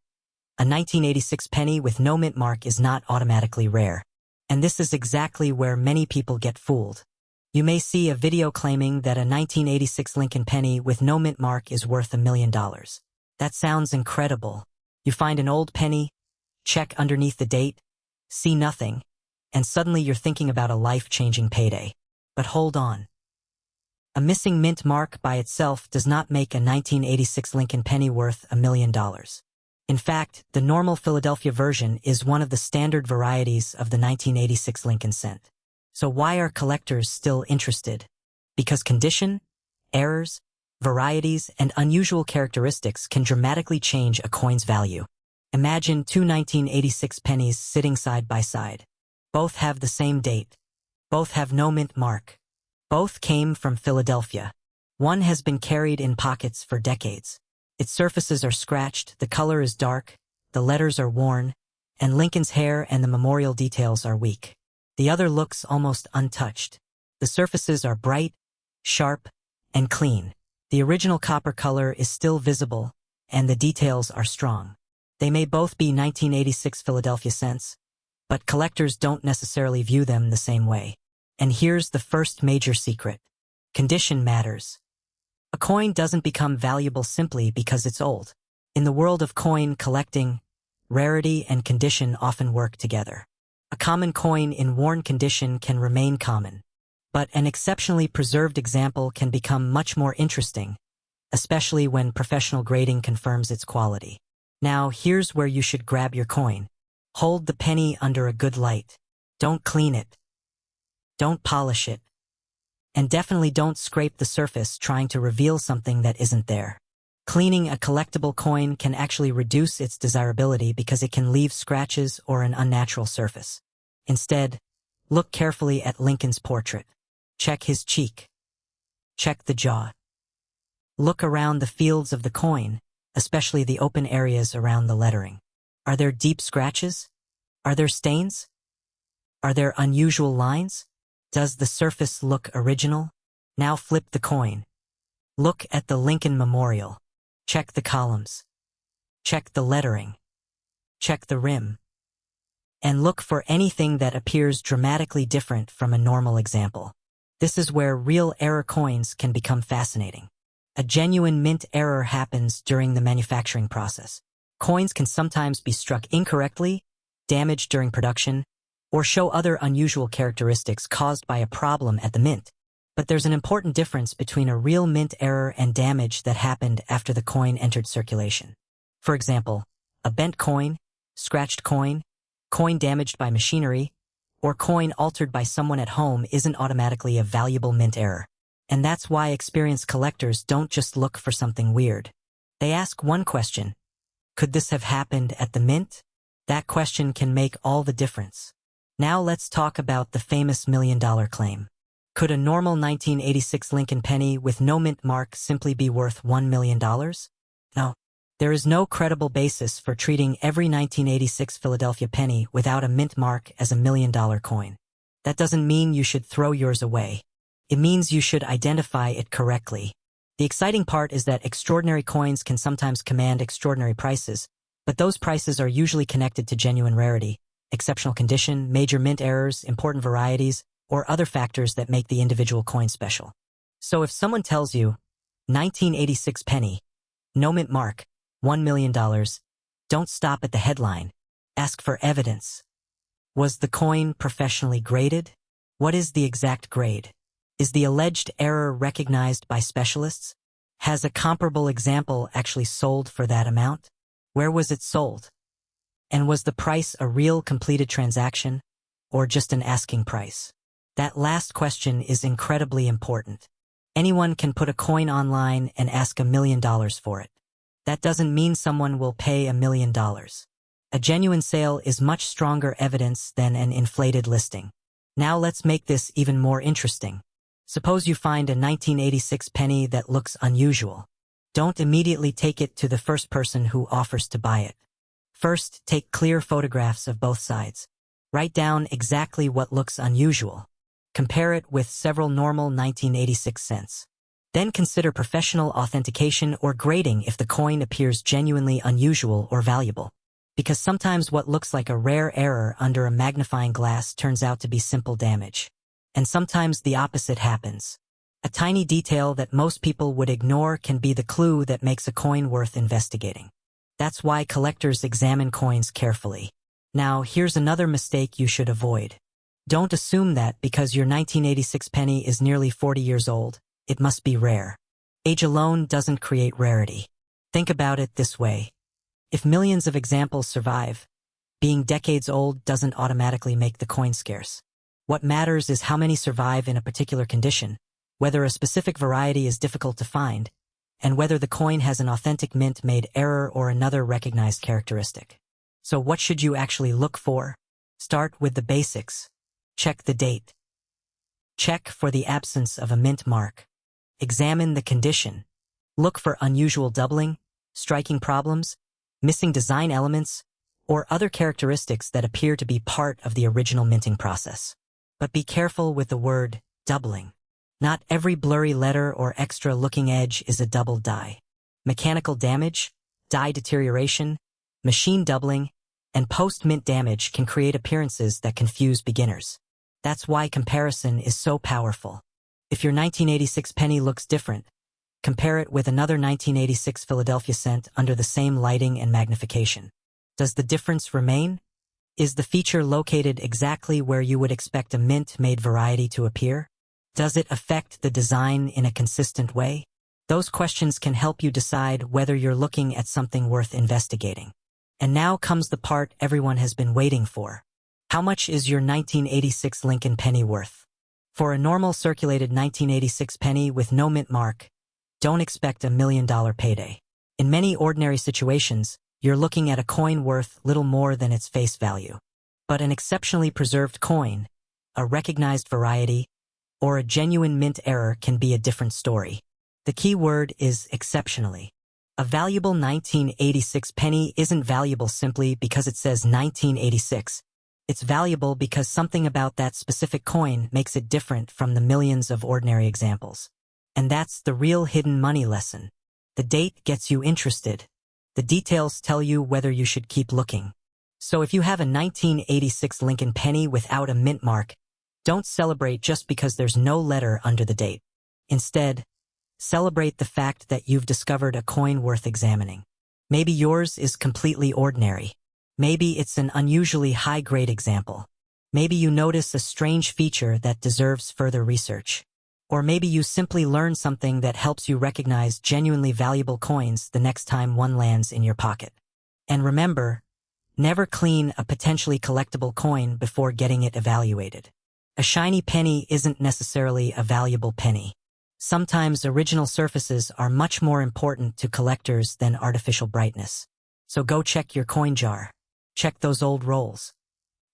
a 1986 penny with no mint mark is not automatically rare. And this is exactly where many people get fooled. You may see a video claiming that a 1986 Lincoln penny with no mint mark is worth $1 million. That sounds incredible. You find an old penny, check underneath the date, see nothing, and suddenly you're thinking about a life-changing payday. But hold on. A missing mint mark by itself does not make a 1986 Lincoln penny worth $1 million. In fact, the normal Philadelphia version is one of the standard varieties of the 1986 Lincoln cent. So why are collectors still interested? Because condition, errors, varieties, and unusual characteristics can dramatically change a coin's value. Imagine two 1986 pennies sitting side by side. Both have the same date. Both have no mint mark. Both came from Philadelphia. One has been carried in pockets for decades. Its surfaces are scratched, the color is dark, the letters are worn, and Lincoln's hair and the memorial details are weak. The other looks almost untouched. The surfaces are bright, sharp, and clean. The original copper color is still visible, and the details are strong. They may both be 1986 Philadelphia cents, but collectors don't necessarily view them the same way. And here's the first major secret. Condition matters. A coin doesn't become valuable simply because it's old. In the world of coin collecting, rarity and condition often work together. A common coin in worn condition can remain common, but an exceptionally preserved example can become much more interesting, especially when professional grading confirms its quality. Now, here's where you should grab your coin. Hold the penny under a good light. Don't clean it. Don't polish it. And definitely don't scrape the surface trying to reveal something that isn't there. Cleaning a collectible coin can actually reduce its desirability because it can leave scratches or an unnatural surface. Instead, look carefully at Lincoln's portrait. Check his cheek. Check the jaw. Look around the fields of the coin, especially the open areas around the lettering. Are there deep scratches? Are there stains? Are there unusual lines? Does the surface look original? Now flip the coin. Look at the Lincoln Memorial. Check the columns. Check the lettering. Check the rim. And look for anything that appears dramatically different from a normal example. This is where real error coins can become fascinating. A genuine mint error happens during the manufacturing process. Coins can sometimes be struck incorrectly, damaged during production, or show other unusual characteristics caused by a problem at the mint. But there's an important difference between a real mint error and damage that happened after the coin entered circulation. For example, a bent coin, scratched coin, coin damaged by machinery, or coin altered by someone at home isn't automatically a valuable mint error. And that's why experienced collectors don't just look for something weird. They ask one question: could this have happened at the mint? That question can make all the difference. Now let's talk about the famous $1 million claim. Could a normal 1986 Lincoln penny with no mint mark simply be worth $1 million? No. There is no credible basis for treating every 1986 Philadelphia penny without a mint mark as a $1 million coin. That doesn't mean you should throw yours away. It means you should identify it correctly. The exciting part is that extraordinary coins can sometimes command extraordinary prices, but those prices are usually connected to genuine rarity, exceptional condition, major mint errors, important varieties, or other factors that make the individual coin special. So if someone tells you, 1986 penny, no mint mark, $1 million, don't stop at the headline. Ask for evidence. Was the coin professionally graded? What is the exact grade? Is the alleged error recognized by specialists? Has a comparable example actually sold for that amount? Where was it sold? And was the price a real completed transaction, or just an asking price? That last question is incredibly important. Anyone can put a coin online and ask $1 million for it. That doesn't mean someone will pay $1 million. A genuine sale is much stronger evidence than an inflated listing. Now let's make this even more interesting. Suppose you find a 1986 penny that looks unusual. Don't immediately take it to the first person who offers to buy it. First, take clear photographs of both sides. Write down exactly what looks unusual. Compare it with several normal 1986 cents. Then consider professional authentication or grading if the coin appears genuinely unusual or valuable. Because sometimes what looks like a rare error under a magnifying glass turns out to be simple damage. And sometimes the opposite happens. A tiny detail that most people would ignore can be the clue that makes a coin worth investigating. That's why collectors examine coins carefully. Now, here's another mistake you should avoid. Don't assume that because your 1986 penny is nearly 40 years old, it must be rare. Age alone doesn't create rarity. Think about it this way. If millions of examples survive, being decades old doesn't automatically make the coin scarce. What matters is how many survive in a particular condition, whether a specific variety is difficult to find, and whether the coin has an authentic mint-made error or another recognized characteristic. So what should you actually look for? Start with the basics. Check the date. Check for the absence of a mint mark. Examine the condition. Look for unusual doubling, striking problems, missing design elements, or other characteristics that appear to be part of the original minting process. But be careful with the word doubling. Not every blurry letter or extra looking edge is a doubled die. Mechanical damage, die deterioration, machine doubling, and post-mint damage can create appearances that confuse beginners. That's why comparison is so powerful. If your 1986 penny looks different, compare it with another 1986 Philadelphia cent under the same lighting and magnification. Does the difference remain? Is the feature located exactly where you would expect a mint-made variety to appear? Does it affect the design in a consistent way? Those questions can help you decide whether you're looking at something worth investigating. And now comes the part everyone has been waiting for. How much is your 1986 Lincoln penny worth? For a normal circulated 1986 penny with no mint mark, don't expect $1 million payday. In many ordinary situations, you're looking at a coin worth little more than its face value. But an exceptionally preserved coin, a recognized variety, or a genuine mint error can be a different story. The key word is exceptionally. A valuable 1986 penny isn't valuable simply because it says 1986. It's valuable because something about that specific coin makes it different from the millions of ordinary examples. And that's the real hidden money lesson. The date gets you interested. The details tell you whether you should keep looking. So if you have a 1986 Lincoln penny without a mint mark, don't celebrate just because there's no letter under the date. Instead, celebrate the fact that you've discovered a coin worth examining. Maybe yours is completely ordinary. Maybe it's an unusually high-grade example. Maybe you notice a strange feature that deserves further research. Or maybe you simply learn something that helps you recognize genuinely valuable coins the next time one lands in your pocket. And remember, never clean a potentially collectible coin before getting it evaluated. A shiny penny isn't necessarily a valuable penny. Sometimes original surfaces are much more important to collectors than artificial brightness. So go check your coin jar. Check those old rolls.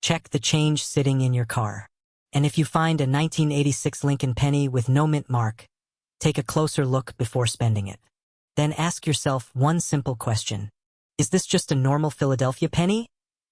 Check the change sitting in your car. And if you find a 1986 Lincoln penny with no mint mark, take a closer look before spending it. Then ask yourself one simple question. Is this just a normal Philadelphia penny?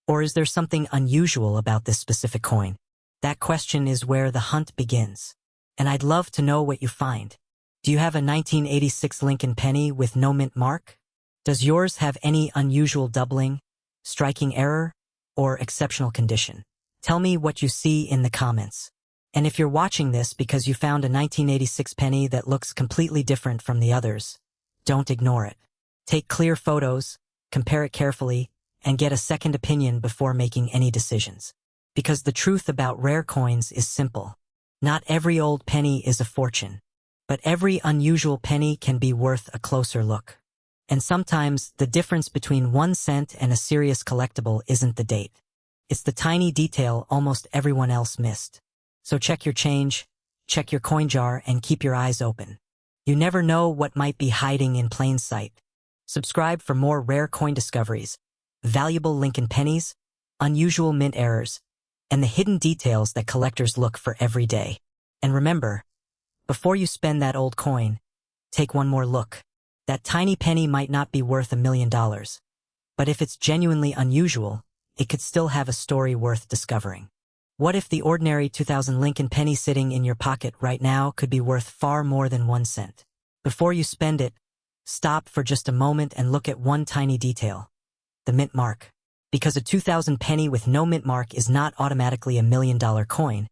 Or is there something unusual about this specific coin? That question is where the hunt begins. And I'd love to know what you find. Do you have a 1986 Lincoln penny with no mint mark? Does yours have any unusual doubling, striking error, or exceptional condition? Tell me what you see in the comments. And if you're watching this because you found a 1986 penny that looks completely different from the others, don't ignore it. Take clear photos, compare it carefully, and get a second opinion before making any decisions. Because the truth about rare coins is simple. Not every old penny is a fortune, but every unusual penny can be worth a closer look. And sometimes the difference between 1 cent and a serious collectible isn't the date. It's the tiny detail almost everyone else missed. So check your change, check your coin jar, and keep your eyes open. You never know what might be hiding in plain sight. Subscribe for more rare coin discoveries, valuable Lincoln pennies, unusual mint errors, and the hidden details that collectors look for every day. And remember, before you spend that old coin, take one more look. That tiny penny might not be worth $1 million, but if it's genuinely unusual, it could still have a story worth discovering. What if the ordinary 2000 Lincoln penny sitting in your pocket right now could be worth far more than 1 cent? Before you spend it, stop for just a moment and look at one tiny detail. The mint mark. Because a 2000 penny with no mint mark is not automatically $1 million coin,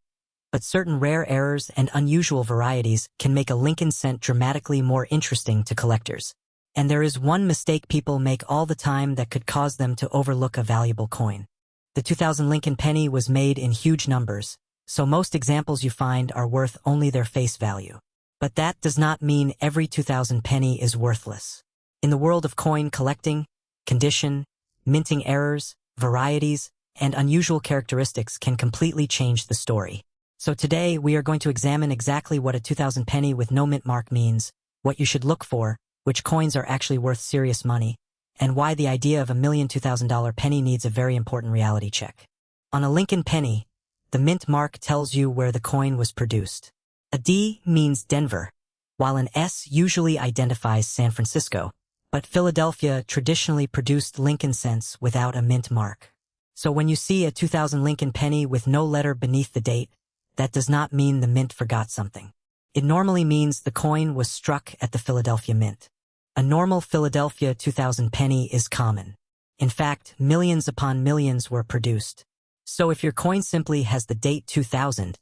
but certain rare errors and unusual varieties can make a Lincoln cent dramatically more interesting to collectors. And there is one mistake people make all the time that could cause them to overlook a valuable coin. The 2000 Lincoln penny was made in huge numbers, so most examples you find are worth only their face value. But that does not mean every 2000 penny is worthless. In the world of coin collecting, condition, minting errors, varieties, and unusual characteristics can completely change the story. So today we are going to examine exactly what a 2000 penny with no mint mark means, what you should look for, which coins are actually worth serious money, and why the idea of a $1,000,000 penny needs a very important reality check. On a Lincoln penny, the mint mark tells you where the coin was produced. A D means Denver, while an S usually identifies San Francisco, but Philadelphia traditionally produced Lincoln cents without a mint mark. So when you see a 2000 Lincoln penny with no letter beneath the date, that does not mean the mint forgot something. It normally means the coin was struck at the Philadelphia Mint. A normal Philadelphia 2000 penny is common. In fact, millions upon millions were produced. So if your coin simply has the date 2000,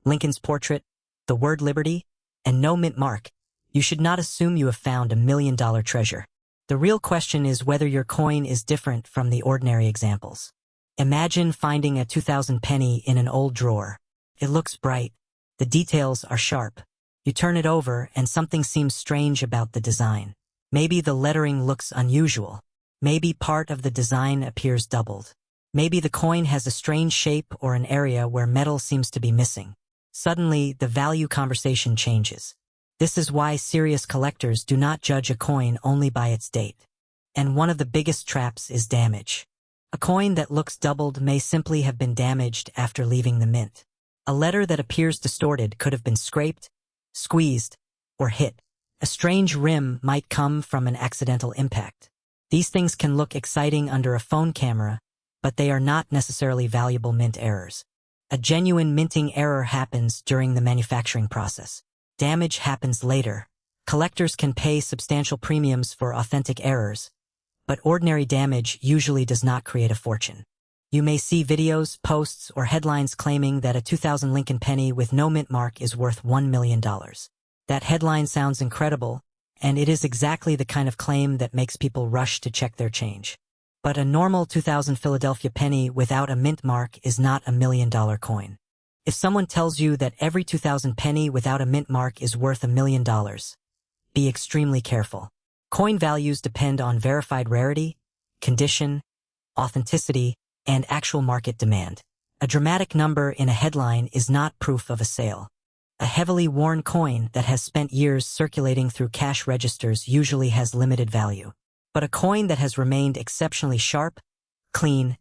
Lincoln's portrait, the word Liberty, and no mint mark, you should not assume you have found $1 million treasure. The real question is whether your coin is different from the ordinary examples. Imagine finding a 2000 penny in an old drawer. It looks bright. The details are sharp. You turn it over and something seems strange about the design. Maybe the lettering looks unusual. Maybe part of the design appears doubled. Maybe the coin has a strange shape or an area where metal seems to be missing. Suddenly, the value conversation changes. This is why serious collectors do not judge a coin only by its date. And one of the biggest traps is damage. A coin that looks doubled may simply have been damaged after leaving the mint. A letter that appears distorted could have been scraped, squeezed, or hit. A strange rim might come from an accidental impact. These things can look exciting under a phone camera, but they are not necessarily valuable mint errors. A genuine minting error happens during the manufacturing process. Damage happens later. Collectors can pay substantial premiums for authentic errors, but ordinary damage usually does not create a fortune. You may see videos, posts, or headlines claiming that a 2000 Lincoln penny with no mint mark is worth $1 million. That headline sounds incredible, and it is exactly the kind of claim that makes people rush to check their change. But a normal 2000 Philadelphia penny without a mint mark is not a $1 million coin. If someone tells you that every 2000 penny without a mint mark is worth $1 million, be extremely careful. Coin values depend on verified rarity, condition, authenticity, and actual market demand. A dramatic number in a headline is not proof of a sale. A heavily worn coin that has spent years circulating through cash registers usually has limited value. But a coin that has remained exceptionally sharp, clean,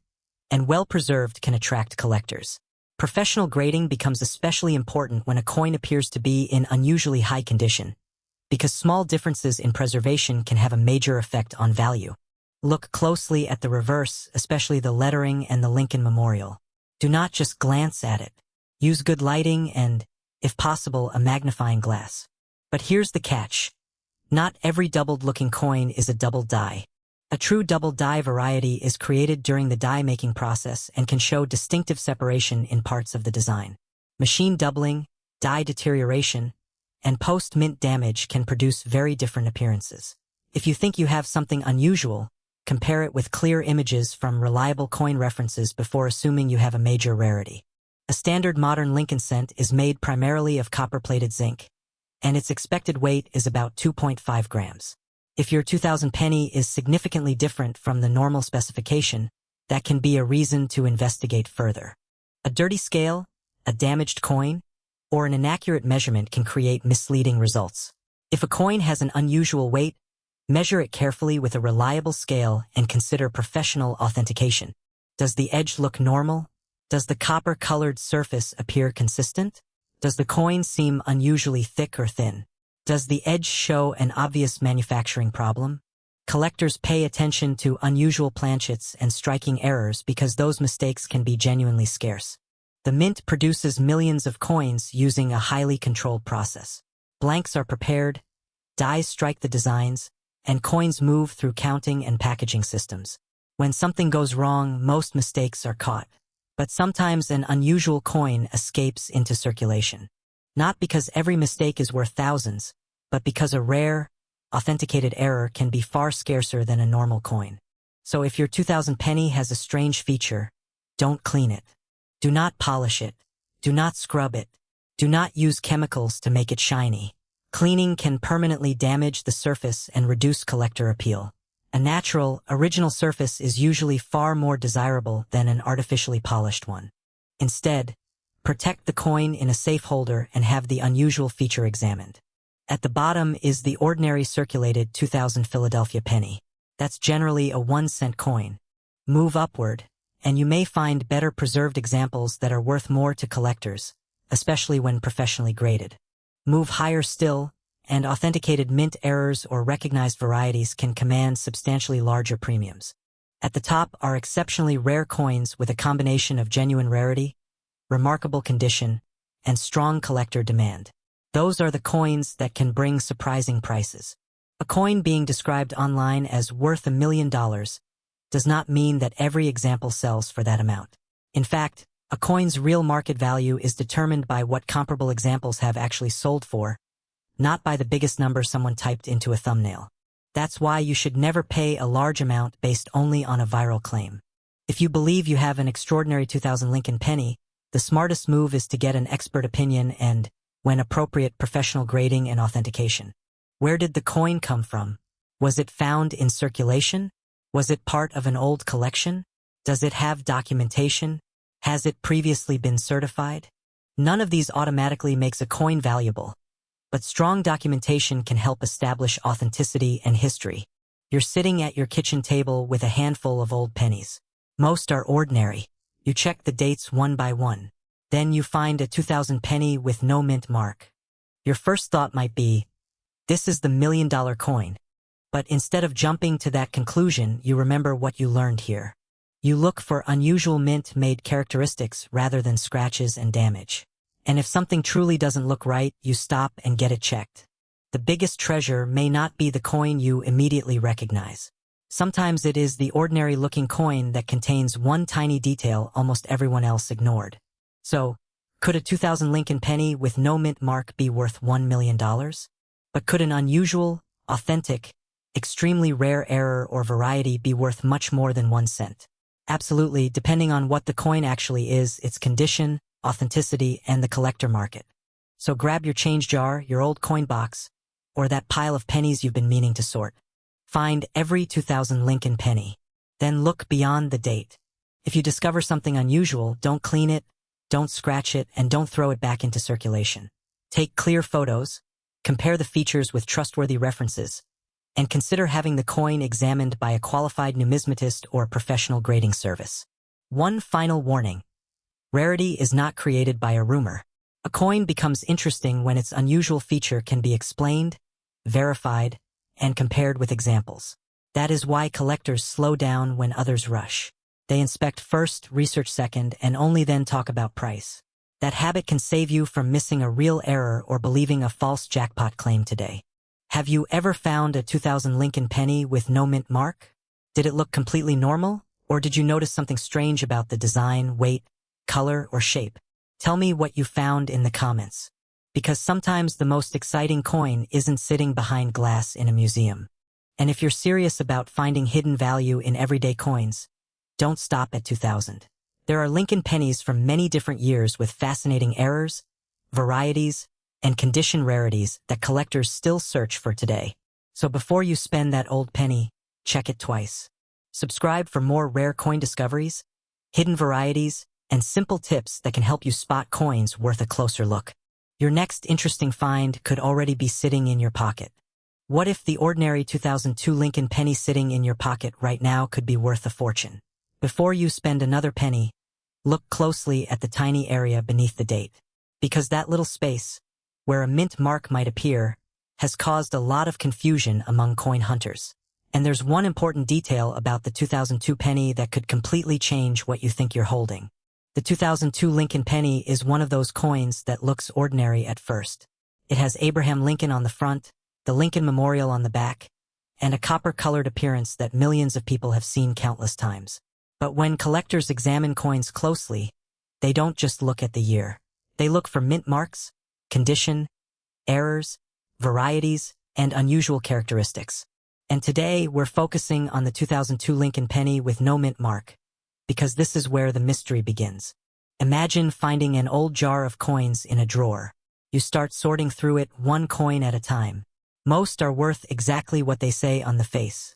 and well-preserved can attract collectors. Professional grading becomes especially important when a coin appears to be in unusually high condition, because small differences in preservation can have a major effect on value. Look closely at the reverse, especially the lettering and the Lincoln Memorial. Do not just glance at it. Use good lighting and, if possible, a magnifying glass. But here's the catch. Not every doubled-looking coin is a double die. A true double die variety is created during the die-making process and can show distinctive separation in parts of the design. Machine doubling, die deterioration, and post-mint damage can produce very different appearances. If you think you have something unusual, compare it with clear images from reliable coin references before assuming you have a major rarity. A standard modern Lincoln cent is made primarily of copper-plated zinc, and its expected weight is about 2.5 grams. If your 2000 penny is significantly different from the normal specification, that can be a reason to investigate further. A dirty scale, a damaged coin, or an inaccurate measurement can create misleading results. If a coin has an unusual weight, measure it carefully with a reliable scale and consider professional authentication. Does the edge look normal? Does the copper-colored surface appear consistent? Does the coin seem unusually thick or thin? Does the edge show an obvious manufacturing problem? Collectors pay attention to unusual planchets and striking errors because those mistakes can be genuinely scarce. The mint produces millions of coins using a highly controlled process. Blanks are prepared, dies strike the designs, and coins move through counting and packaging systems. When something goes wrong, most mistakes are caught. But sometimes an unusual coin escapes into circulation. Not because every mistake is worth thousands, but because a rare, authenticated error can be far scarcer than a normal coin. So if your 2000 penny has a strange feature, don't clean it. Do not polish it. Do not scrub it. Do not use chemicals to make it shiny. Cleaning can permanently damage the surface and reduce collector appeal. A natural, original surface is usually far more desirable than an artificially polished one. Instead, protect the coin in a safe holder and have the unusual feature examined. At the bottom is the ordinary circulated 2000 Philadelphia penny. That's generally a 1-cent coin. Move upward, and you may find better preserved examples that are worth more to collectors, especially when professionally graded. Move higher still, and authenticated mint errors or recognized varieties can command substantially larger premiums. At the top are exceptionally rare coins with a combination of genuine rarity, remarkable condition, and strong collector demand. Those are the coins that can bring surprising prices. A coin being described online as worth $1 million does not mean that every example sells for that amount. In fact, a coin's real market value is determined by what comparable examples have actually sold for, not by the biggest number someone typed into a thumbnail. That's why you should never pay a large amount based only on a viral claim. If you believe you have an extraordinary 2000 Lincoln penny, the smartest move is to get an expert opinion and, when appropriate, professional grading and authentication. Where did the coin come from? Was it found in circulation? Was it part of an old collection? Does it have documentation? Has it previously been certified? None of these automatically makes a coin valuable, but strong documentation can help establish authenticity and history. You're sitting at your kitchen table with a handful of old pennies. Most are ordinary. You check the dates one by one. Then you find a 2000 penny with no mint mark. Your first thought might be, this is the $1,000,000 coin. But instead of jumping to that conclusion, you remember what you learned here. You look for unusual mint-made characteristics rather than scratches and damage. And if something truly doesn't look right, you stop and get it checked. The biggest treasure may not be the coin you immediately recognize. Sometimes it is the ordinary-looking coin that contains one tiny detail almost everyone else ignored. So, could a 2000 Lincoln penny with no mint mark be worth $1 million? But could an unusual, authentic, extremely rare error or variety be worth much more than 1 cent? Absolutely, depending on what the coin actually is, its condition, authenticity, and the collector market. So grab your change jar, your old coin box, or that pile of pennies you've been meaning to sort. Find every 2000 Lincoln penny. Then look beyond the date. If you discover something unusual, don't clean it, don't scratch it, and don't throw it back into circulation. Take clear photos, compare the features with trustworthy references, and consider having the coin examined by a qualified numismatist or professional grading service. One final warning. Rarity is not created by a rumor. A coin becomes interesting when its unusual feature can be explained, verified, and compared with examples. That is why collectors slow down when others rush. They inspect first, research second, and only then talk about price. That habit can save you from missing a real error or believing a false jackpot claim today. Have you ever found a 2000 Lincoln penny with no mint mark? Did it look completely normal, or did you notice something strange about the design, weight, color, or shape? Tell me what you found in the comments. Because sometimes the most exciting coin isn't sitting behind glass in a museum. And if you're serious about finding hidden value in everyday coins, don't stop at 2000. There are Lincoln pennies from many different years with fascinating errors, varieties, and condition rarities that collectors still search for today. So before you spend that old penny, check it twice. Subscribe for more rare coin discoveries, hidden varieties, and simple tips that can help you spot coins worth a closer look. Your next interesting find could already be sitting in your pocket. What if the ordinary 2002 Lincoln penny sitting in your pocket right now could be worth a fortune? Before you spend another penny, look closely at the tiny area beneath the date. Because that little space, where a mint mark might appear, has caused a lot of confusion among coin hunters. And there's one important detail about the 2002 penny that could completely change what you think you're holding. The 2002 Lincoln penny is one of those coins that looks ordinary at first. It has Abraham Lincoln on the front, the Lincoln Memorial on the back, and a copper-colored appearance that millions of people have seen countless times. But when collectors examine coins closely, they don't just look at the year. They look for mint marks, condition, errors, varieties, and unusual characteristics. And today, we're focusing on the 2002 Lincoln penny with no mint mark, because this is where the mystery begins. Imagine finding an old jar of coins in a drawer. You start sorting through it one coin at a time. Most are worth exactly what they say on the face.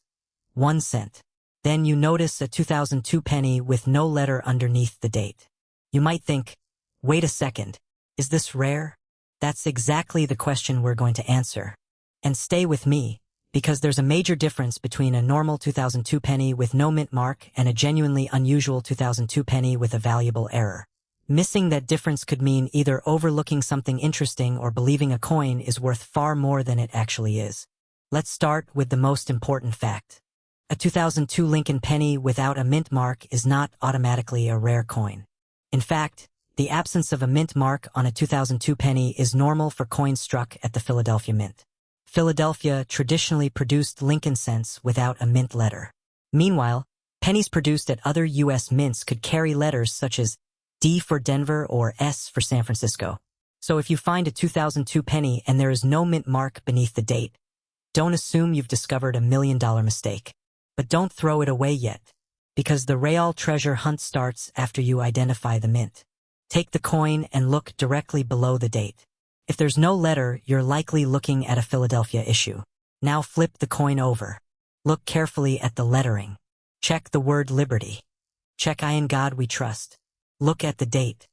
1 cent. Then you notice a 2002 penny with no letter underneath the date. You might think, wait a second, is this rare? That's exactly the question we're going to answer. And stay with me, because there's a major difference between a normal 2002 penny with no mint mark and a genuinely unusual 2002 penny with a valuable error. Missing that difference could mean either overlooking something interesting or believing a coin is worth far more than it actually is. Let's start with the most important fact. A 2002 Lincoln penny without a mint mark is not automatically a rare coin. In fact, the absence of a mint mark on a 2002 penny is normal for coins struck at the Philadelphia Mint. Philadelphia traditionally produced Lincoln cents without a mint letter. Meanwhile, pennies produced at other U.S. mints could carry letters such as D for Denver or S for San Francisco. So if you find a 2002 penny and there is no mint mark beneath the date, don't assume you've discovered a $1 million mistake. But don't throw it away yet, because the real treasure hunt starts after you identify the mint. Take the coin and look directly below the date. If there's no letter, you're likely looking at a Philadelphia issue. Now flip the coin over. Look carefully at the lettering. Check the word Liberty. Check I in God we trust. Look at the date.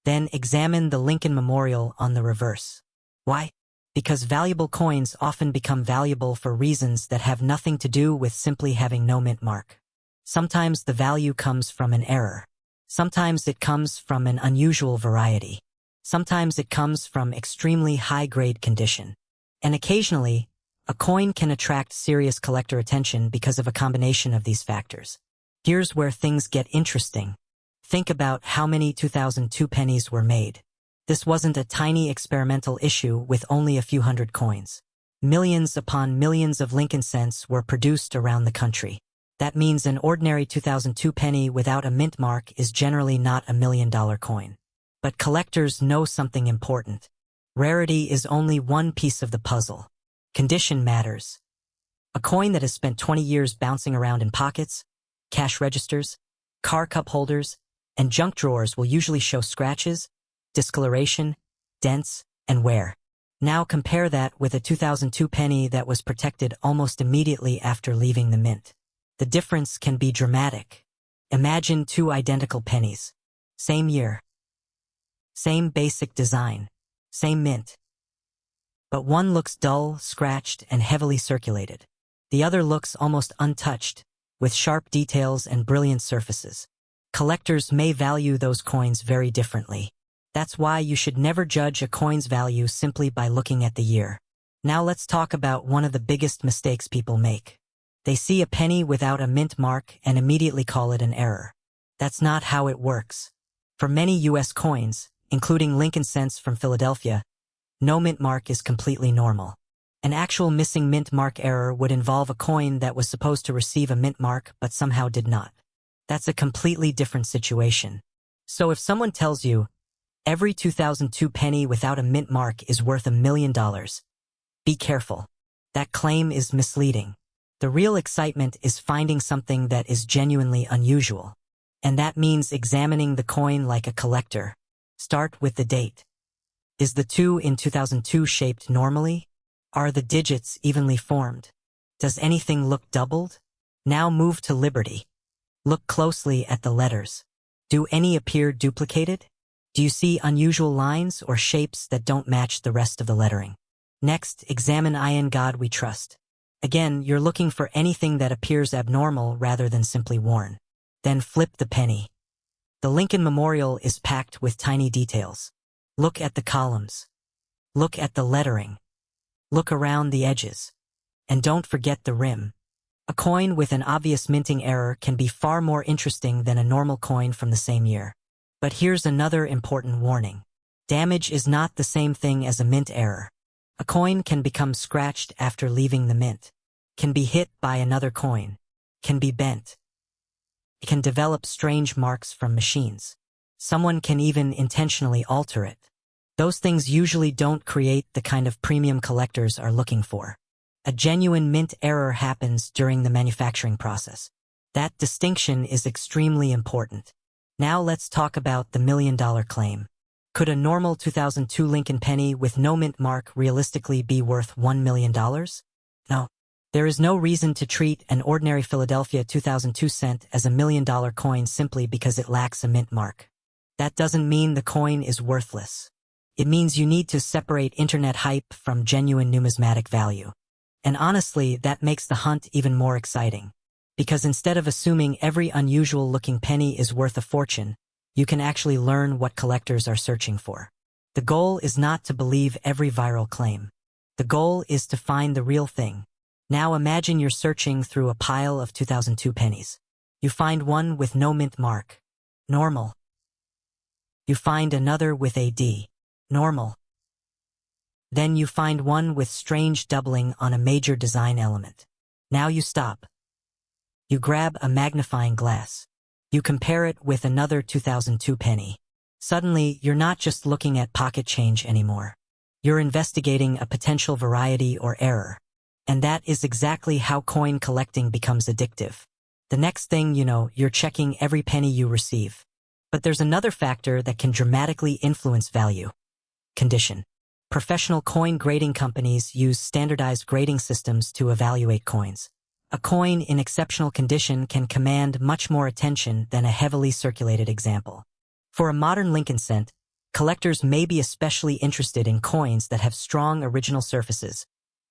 Then examine the Lincoln Memorial on the reverse. Why? Because valuable coins often become valuable for reasons that have nothing to do with simply having no mint mark. Sometimes the value comes from an error. Sometimes it comes from an unusual variety. Sometimes it comes from extremely high-grade condition. And occasionally, a coin can attract serious collector attention because of a combination of these factors. Here's where things get interesting. Think about how many 2002 pennies were made. This wasn't a tiny experimental issue with only a few hundred coins. Millions upon millions of Lincoln cents were produced around the country. That means an ordinary 2002 penny without a mint mark is generally not a $1 million coin. But collectors know something important. Rarity is only one piece of the puzzle. Condition matters. A coin that has spent 20 years bouncing around in pockets, cash registers, car cup holders, and junk drawers will usually show scratches, discoloration, dents, and wear. Now compare that with a 2002 penny that was protected almost immediately after leaving the mint. The difference can be dramatic. Imagine two identical pennies. Same year. Same basic design. Same mint. But one looks dull, scratched, and heavily circulated. The other looks almost untouched, with sharp details and brilliant surfaces. Collectors may value those coins very differently. That's why you should never judge a coin's value simply by looking at the year. Now let's talk about one of the biggest mistakes people make. They see a penny without a mint mark and immediately call it an error. That's not how it works. For many U.S. coins, including Lincoln cents from Philadelphia, no mint mark is completely normal. An actual missing mint mark error would involve a coin that was supposed to receive a mint mark but somehow did not. That's a completely different situation. So if someone tells you, every 2002 penny without a mint mark is worth $1 million, be careful. That claim is misleading. The real excitement is finding something that is genuinely unusual. And that means examining the coin like a collector. Start with the date. Is the 2 in 2002 shaped normally? Are the digits evenly formed? Does anything look doubled? Now move to Liberty. Look closely at the letters. Do any appear duplicated? Do you see unusual lines or shapes that don't match the rest of the lettering? Next, examine In God We Trust. Again, you're looking for anything that appears abnormal rather than simply worn. Then flip the penny. The Lincoln Memorial is packed with tiny details. Look at the columns. Look at the lettering. Look around the edges. And don't forget the rim. A coin with an obvious minting error can be far more interesting than a normal coin from the same year. But here's another important warning. Damage is not the same thing as a mint error. A coin can become scratched after leaving the mint, can be hit by another coin, can be bent. It can develop strange marks from machines. Someone can even intentionally alter it. Those things usually don't create the kind of premium collectors are looking for. A genuine mint error happens during the manufacturing process. That distinction is extremely important. Now let's talk about the $1 million claim. Could a normal 2002 Lincoln penny with no mint mark realistically be worth $1 million? No. There is no reason to treat an ordinary Philadelphia 2002 cent as $1 million coin simply because it lacks a mint mark. That doesn't mean the coin is worthless. It means you need to separate internet hype from genuine numismatic value. And honestly, that makes the hunt even more exciting. Because instead of assuming every unusual-looking penny is worth a fortune, you can actually learn what collectors are searching for. The goal is not to believe every viral claim. The goal is to find the real thing. Now imagine you're searching through a pile of 2002 pennies. You find one with no mint mark. Normal. You find another with a D. Normal. Then you find one with strange doubling on a major design element. Now you stop. You grab a magnifying glass. You compare it with another 2002 penny. Suddenly, you're not just looking at pocket change anymore. You're investigating a potential variety or error. And that is exactly how coin collecting becomes addictive. The next thing you know, you're checking every penny you receive. But there's another factor that can dramatically influence value. Condition. Professional coin grading companies use standardized grading systems to evaluate coins. A coin in exceptional condition can command much more attention than a heavily circulated example. For a modern Lincoln cent, collectors may be especially interested in coins that have strong original surfaces,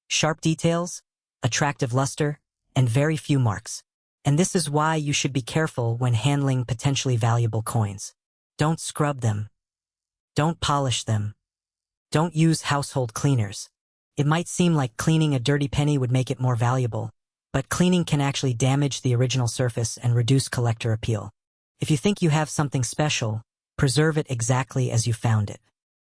sharp details, attractive luster, and very few marks. And this is why you should be careful when handling potentially valuable coins. Don't scrub them. Don't polish them. Don't use household cleaners. It might seem like cleaning a dirty penny would make it more valuable, but cleaning can actually damage the original surface and reduce collector appeal. If you think you have something special, preserve it exactly as you found it.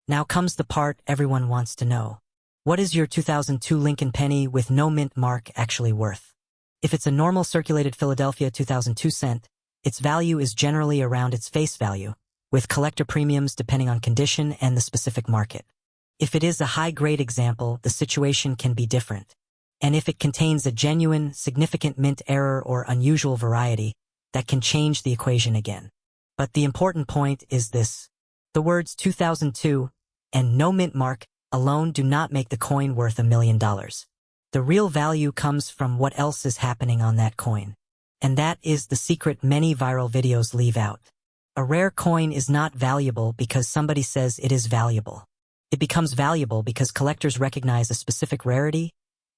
Now comes the part everyone wants to know. What is your 2002 Lincoln penny with no mint mark actually worth? If it's a normal circulated Philadelphia 2002 cent, its value is generally around its face value, with collector premiums depending on condition and the specific market. If it is a high-grade example, the situation can be different. And if it contains a genuine, significant mint error or unusual variety, that can change the equation again. But the important point is this. The words 2002 and no mint mark alone do not make the coin worth $1 million. The real value comes from what else is happening on that coin. And that is the secret many viral videos leave out. A rare coin is not valuable because somebody says it is valuable. It becomes valuable because collectors recognize a specific rarity,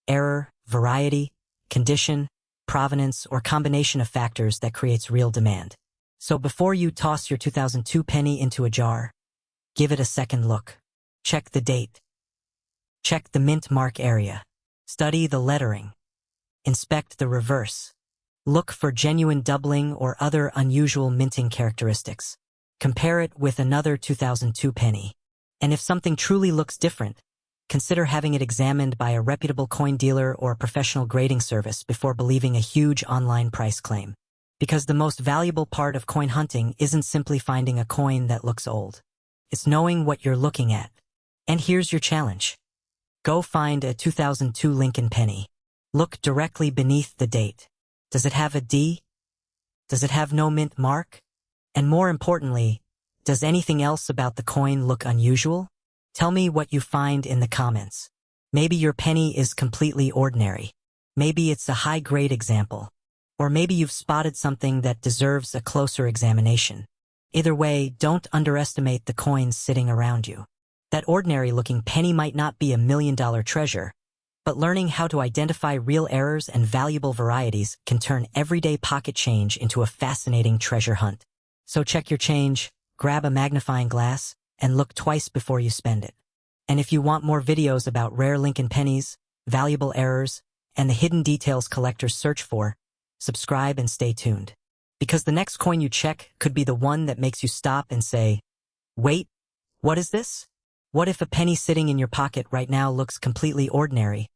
error, variety, condition, provenance, or combination of factors that creates real demand. So before you toss your 2002 penny into a jar, give it a second look. Check the date. Check the mint mark area. Study the lettering. Inspect the reverse. Look for genuine doubling or other unusual minting characteristics. Compare it with another 2002 penny. And if something truly looks different, consider having it examined by a reputable coin dealer or professional grading service before believing a huge online price claim. Because the most valuable part of coin hunting isn't simply finding a coin that looks old. It's knowing what you're looking at. And here's your challenge. Go find a 2002 Lincoln penny. Look directly beneath the date. Does it have a D? Does it have no mint mark? And more importantly, does anything else about the coin look unusual? Tell me what you find in the comments. Maybe your penny is completely ordinary. Maybe it's a high-grade example. Or maybe you've spotted something that deserves a closer examination. Either way, don't underestimate the coins sitting around you. That ordinary-looking penny might not be $1 million treasure, but learning how to identify real errors and valuable varieties can turn everyday pocket change into a fascinating treasure hunt. So check your change, grab a magnifying glass, and look twice before you spend it. And if you want more videos about rare Lincoln pennies, valuable errors, and the hidden details collectors search for, subscribe and stay tuned. Because the next coin you check could be the one that makes you stop and say, wait, what is this? What if a penny sitting in your pocket right now looks completely ordinary,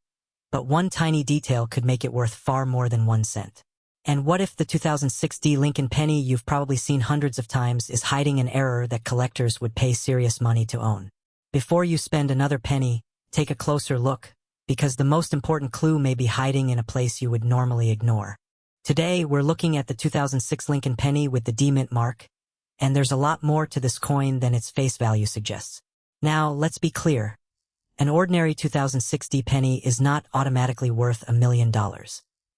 but one tiny detail could make it worth far more than 1 cent? And what if the 2006 Lincoln penny you've probably seen hundreds of times is hiding an error that collectors would pay serious money to own? Before you spend another penny, take a closer look, because the most important clue may be hiding in a place you would normally ignore. Today, we're looking at the 2006 Lincoln penny with the D mint mark, and there's a lot more to this coin than its face value suggests. Now, let's be clear. An ordinary 2006 penny is not automatically worth $1 million.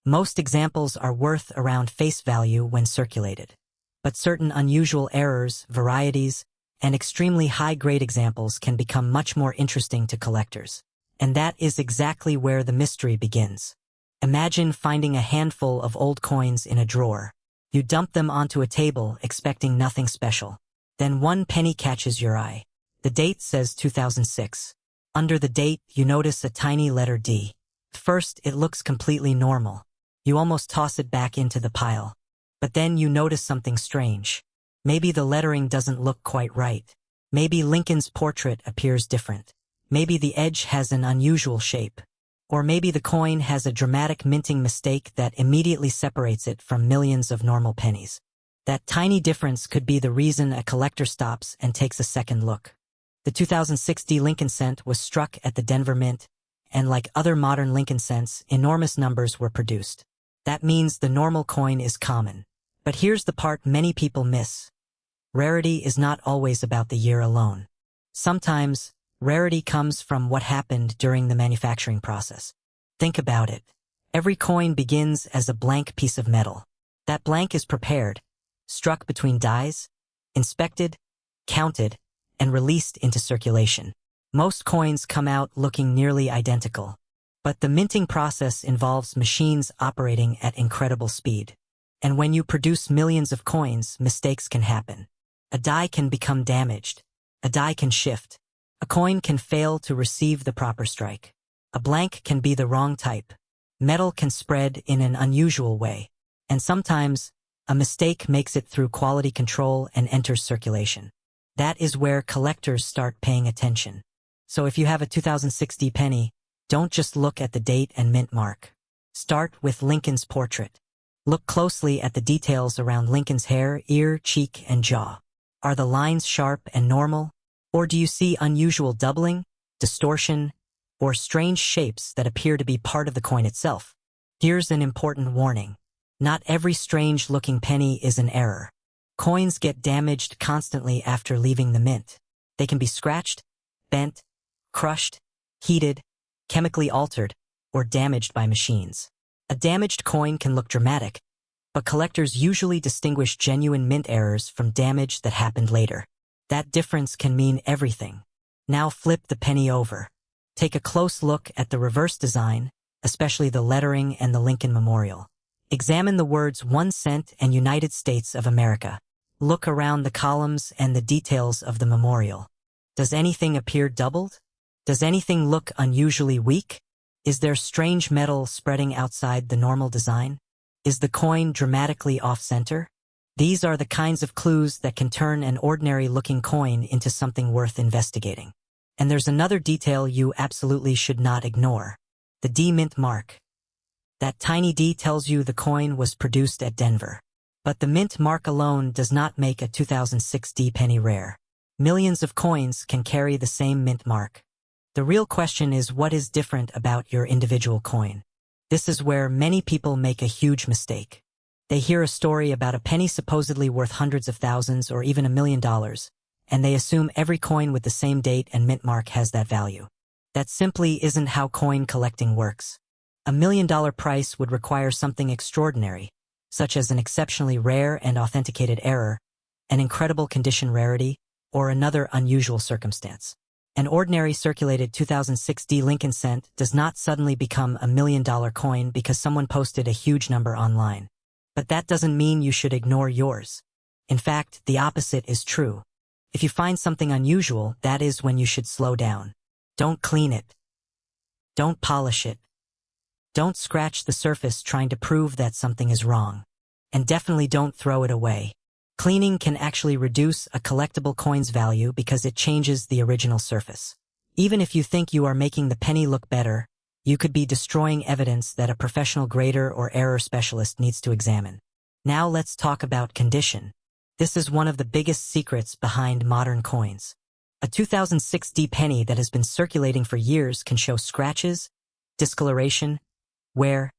Most examples are worth around face value when circulated. But certain unusual errors, varieties, and extremely high-grade examples can become much more interesting to collectors. And that is exactly where the mystery begins. Imagine finding a handful of old coins in a drawer. You dump them onto a table expecting nothing special. Then one penny catches your eye. The date says 2006. Under the date, you notice a tiny letter D. First, it looks completely normal. You almost toss it back into the pile. But then you notice something strange. Maybe the lettering doesn't look quite right. Maybe Lincoln's portrait appears different. Maybe the edge has an unusual shape. Or maybe the coin has a dramatic minting mistake that immediately separates it from millions of normal pennies. That tiny difference could be the reason a collector stops and takes a second look. The 2006 Lincoln cent was struck at the Denver Mint, and like other modern Lincoln cents, enormous numbers were produced. That means the normal coin is common. But here's the part many people miss. Rarity is not always about the year alone. Sometimes, rarity comes from what happened during the manufacturing process. Think about it. Every coin begins as a blank piece of metal. That blank is prepared, struck between dies, inspected, counted, and released into circulation. Most coins come out looking nearly identical. But the minting process involves machines operating at incredible speed. And when you produce millions of coins, mistakes can happen. A die can become damaged. A die can shift. A coin can fail to receive the proper strike. A blank can be the wrong type. Metal can spread in an unusual way. And sometimes, a mistake makes it through quality control and enters circulation. That is where collectors start paying attention. So if you have a 2006 penny, don't just look at the date and mint mark. Start with Lincoln's portrait. Look closely at the details around Lincoln's hair, ear, cheek, and jaw. Are the lines sharp and normal? Or do you see unusual doubling, distortion, or strange shapes that appear to be part of the coin itself? Here's an important warning. Not every strange-looking penny is an error. Coins get damaged constantly after leaving the mint. They can be scratched, bent, crushed, heated, chemically altered, or damaged by machines. A damaged coin can look dramatic, but collectors usually distinguish genuine mint errors from damage that happened later. That difference can mean everything. Now flip the penny over. Take a close look at the reverse design, especially the lettering and the Lincoln Memorial. Examine the words 1 cent and United States of America. Look around the columns and the details of the memorial. Does anything appear doubled? Does anything look unusually weak? Is there strange metal spreading outside the normal design? Is the coin dramatically off-center? These are the kinds of clues that can turn an ordinary-looking coin into something worth investigating. And there's another detail you absolutely should not ignore. The D mint mark. That tiny D tells you the coin was produced at Denver. But the mint mark alone does not make a 2006 D penny rare. Millions of coins can carry the same mint mark. The real question is, what is different about your individual coin? This is where many people make a huge mistake. They hear a story about a penny supposedly worth hundreds of thousands or even $1 million, and they assume every coin with the same date and mint mark has that value. That simply isn't how coin collecting works. $1 million price would require something extraordinary, such as an exceptionally rare and authenticated error, an incredible condition rarity, or another unusual circumstance. An ordinary circulated 2006 D Lincoln cent does not suddenly become $1 million coin because someone posted a huge number online. But that doesn't mean you should ignore yours. In fact, the opposite is true. If you find something unusual, that is when you should slow down. Don't clean it. Don't polish it. Don't scratch the surface trying to prove that something is wrong. And definitely don't throw it away. Cleaning can actually reduce a collectible coin's value because it changes the original surface. Even if you think you are making the penny look better, you could be destroying evidence that a professional grader or error specialist needs to examine. Now let's talk about condition. This is one of the biggest secrets behind modern coins. A 2006 D penny that has been circulating for years can show scratches, discoloration, wear,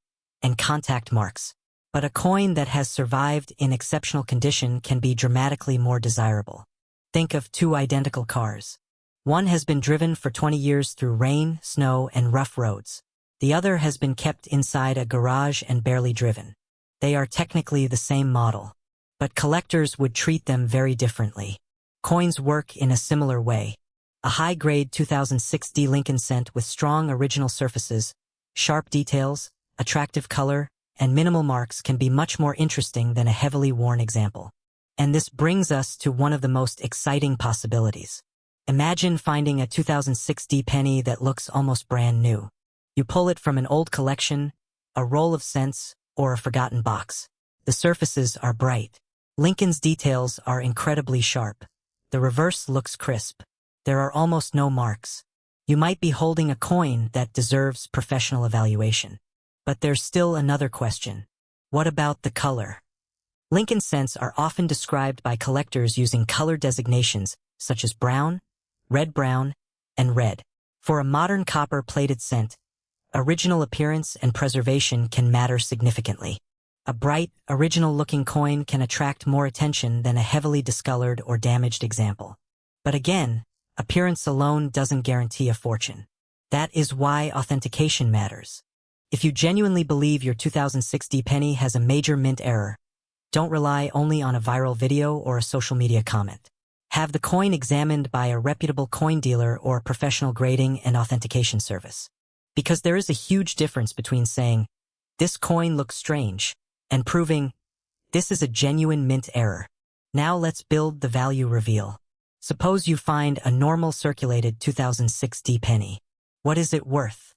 and contact marks. But a coin that has survived in exceptional condition can be dramatically more desirable. Think of two identical cars. One has been driven for 20 years through rain, snow, and rough roads. The other has been kept inside a garage and barely driven. They are technically the same model, but collectors would treat them very differently. Coins work in a similar way. A high-grade 2006 D Lincoln cent with strong original surfaces, sharp details, attractive color, and minimal marks can be much more interesting than a heavily worn example. And this brings us to one of the most exciting possibilities. Imagine finding a 2006 D penny that looks almost brand new. You pull it from an old collection, a roll of cents, or a forgotten box. The surfaces are bright. Lincoln's details are incredibly sharp. The reverse looks crisp. There are almost no marks. You might be holding a coin that deserves professional evaluation. But there's still another question. What about the color? Lincoln cents are often described by collectors using color designations such as brown, red-brown, and red. For a modern copper-plated cent, original appearance and preservation can matter significantly. A bright, original-looking coin can attract more attention than a heavily discolored or damaged example. But again, appearance alone doesn't guarantee a fortune. That is why authentication matters. If you genuinely believe your 2006 D penny has a major mint error, don't rely only on a viral video or a social media comment. Have the coin examined by a reputable coin dealer or professional grading and authentication service. Because there is a huge difference between saying, "This coin looks strange," and proving, This is a genuine mint error. Now let's build the value reveal. Suppose you find a normal circulated 2006 D penny. What is it worth?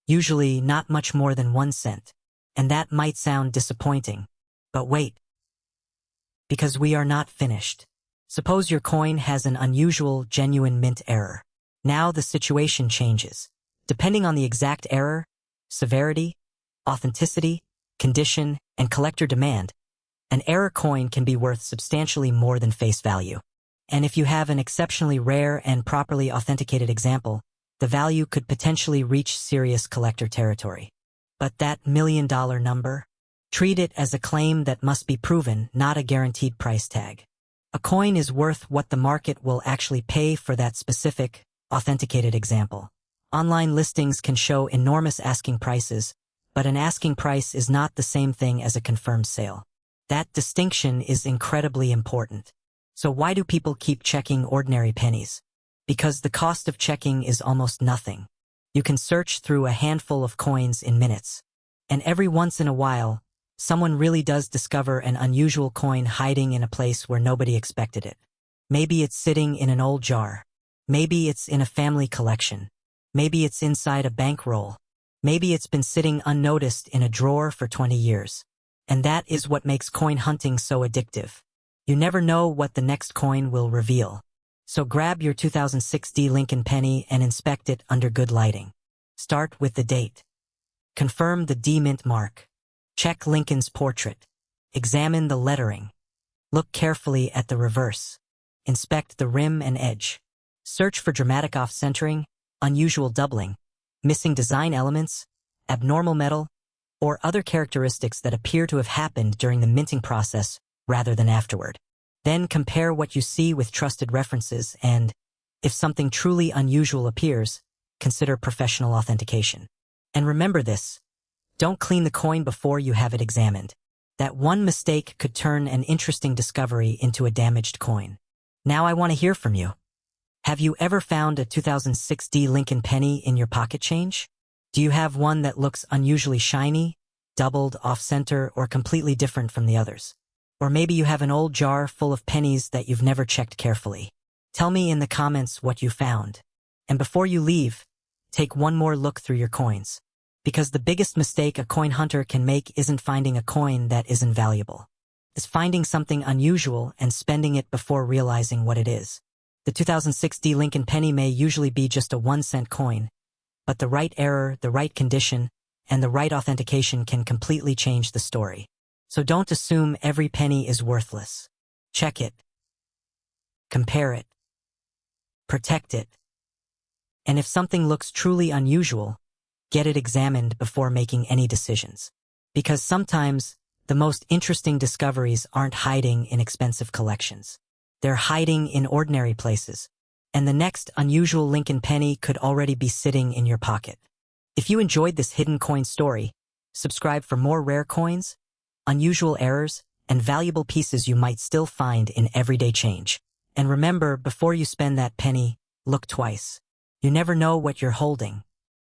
Usually not much more than 1 cent. And that might sound disappointing. But wait. Because we are not finished. Suppose your coin has an unusual, genuine mint error. Now the situation changes. Depending on the exact error, severity, authenticity, condition, and collector demand, an error coin can be worth substantially more than face value. And if you have an exceptionally rare and properly authenticated example, the value could potentially reach serious collector territory. But that $1 million number? Treat it as a claim that must be proven, not a guaranteed price tag. A coin is worth what the market will actually pay for that specific, authenticated example. Online listings can show enormous asking prices, but an asking price is not the same thing as a confirmed sale. That distinction is incredibly important. So why do people keep checking ordinary pennies? Because the cost of checking is almost nothing. You can search through a handful of coins in minutes. And every once in a while, someone really does discover an unusual coin hiding in a place where nobody expected it. Maybe it's sitting in an old jar. Maybe it's in a family collection. Maybe it's inside a bankroll. Maybe it's been sitting unnoticed in a drawer for 20 years. And that is what makes coin hunting so addictive. You never know what the next coin will reveal. So grab your 2006 D Lincoln penny and inspect it under good lighting. Start with the date. Confirm the D mint mark. Check Lincoln's portrait. Examine the lettering. Look carefully at the reverse. Inspect the rim and edge. Search for dramatic off-centering, unusual doubling, missing design elements, abnormal metal, or other characteristics that appear to have happened during the minting process rather than afterward. Then compare what you see with trusted references and, if something truly unusual appears, consider professional authentication. And remember this, don't clean the coin before you have it examined. That one mistake could turn an interesting discovery into a damaged coin. Now I want to hear from you. Have you ever found a 2006 D Lincoln penny in your pocket change? Do you have one that looks unusually shiny, doubled, off-center, or completely different from the others? Or maybe you have an old jar full of pennies that you've never checked carefully. Tell me in the comments what you found. And before you leave, take one more look through your coins. Because the biggest mistake a coin hunter can make isn't finding a coin that isn't valuable. It's finding something unusual and spending it before realizing what it is. The 2006 D Lincoln penny may usually be just a 1-cent coin, but the right error, the right condition, and the right authentication can completely change the story. So don't assume every penny is worthless. Check it. Compare it. Protect it. And if something looks truly unusual, get it examined before making any decisions. Because sometimes, the most interesting discoveries aren't hiding in expensive collections. They're hiding in ordinary places. And the next unusual Lincoln penny could already be sitting in your pocket. If you enjoyed this hidden coin story, subscribe for more rare coins, unusual errors, and valuable pieces you might still find in everyday change. And remember, before you spend that penny, look twice. You never know what you're holding.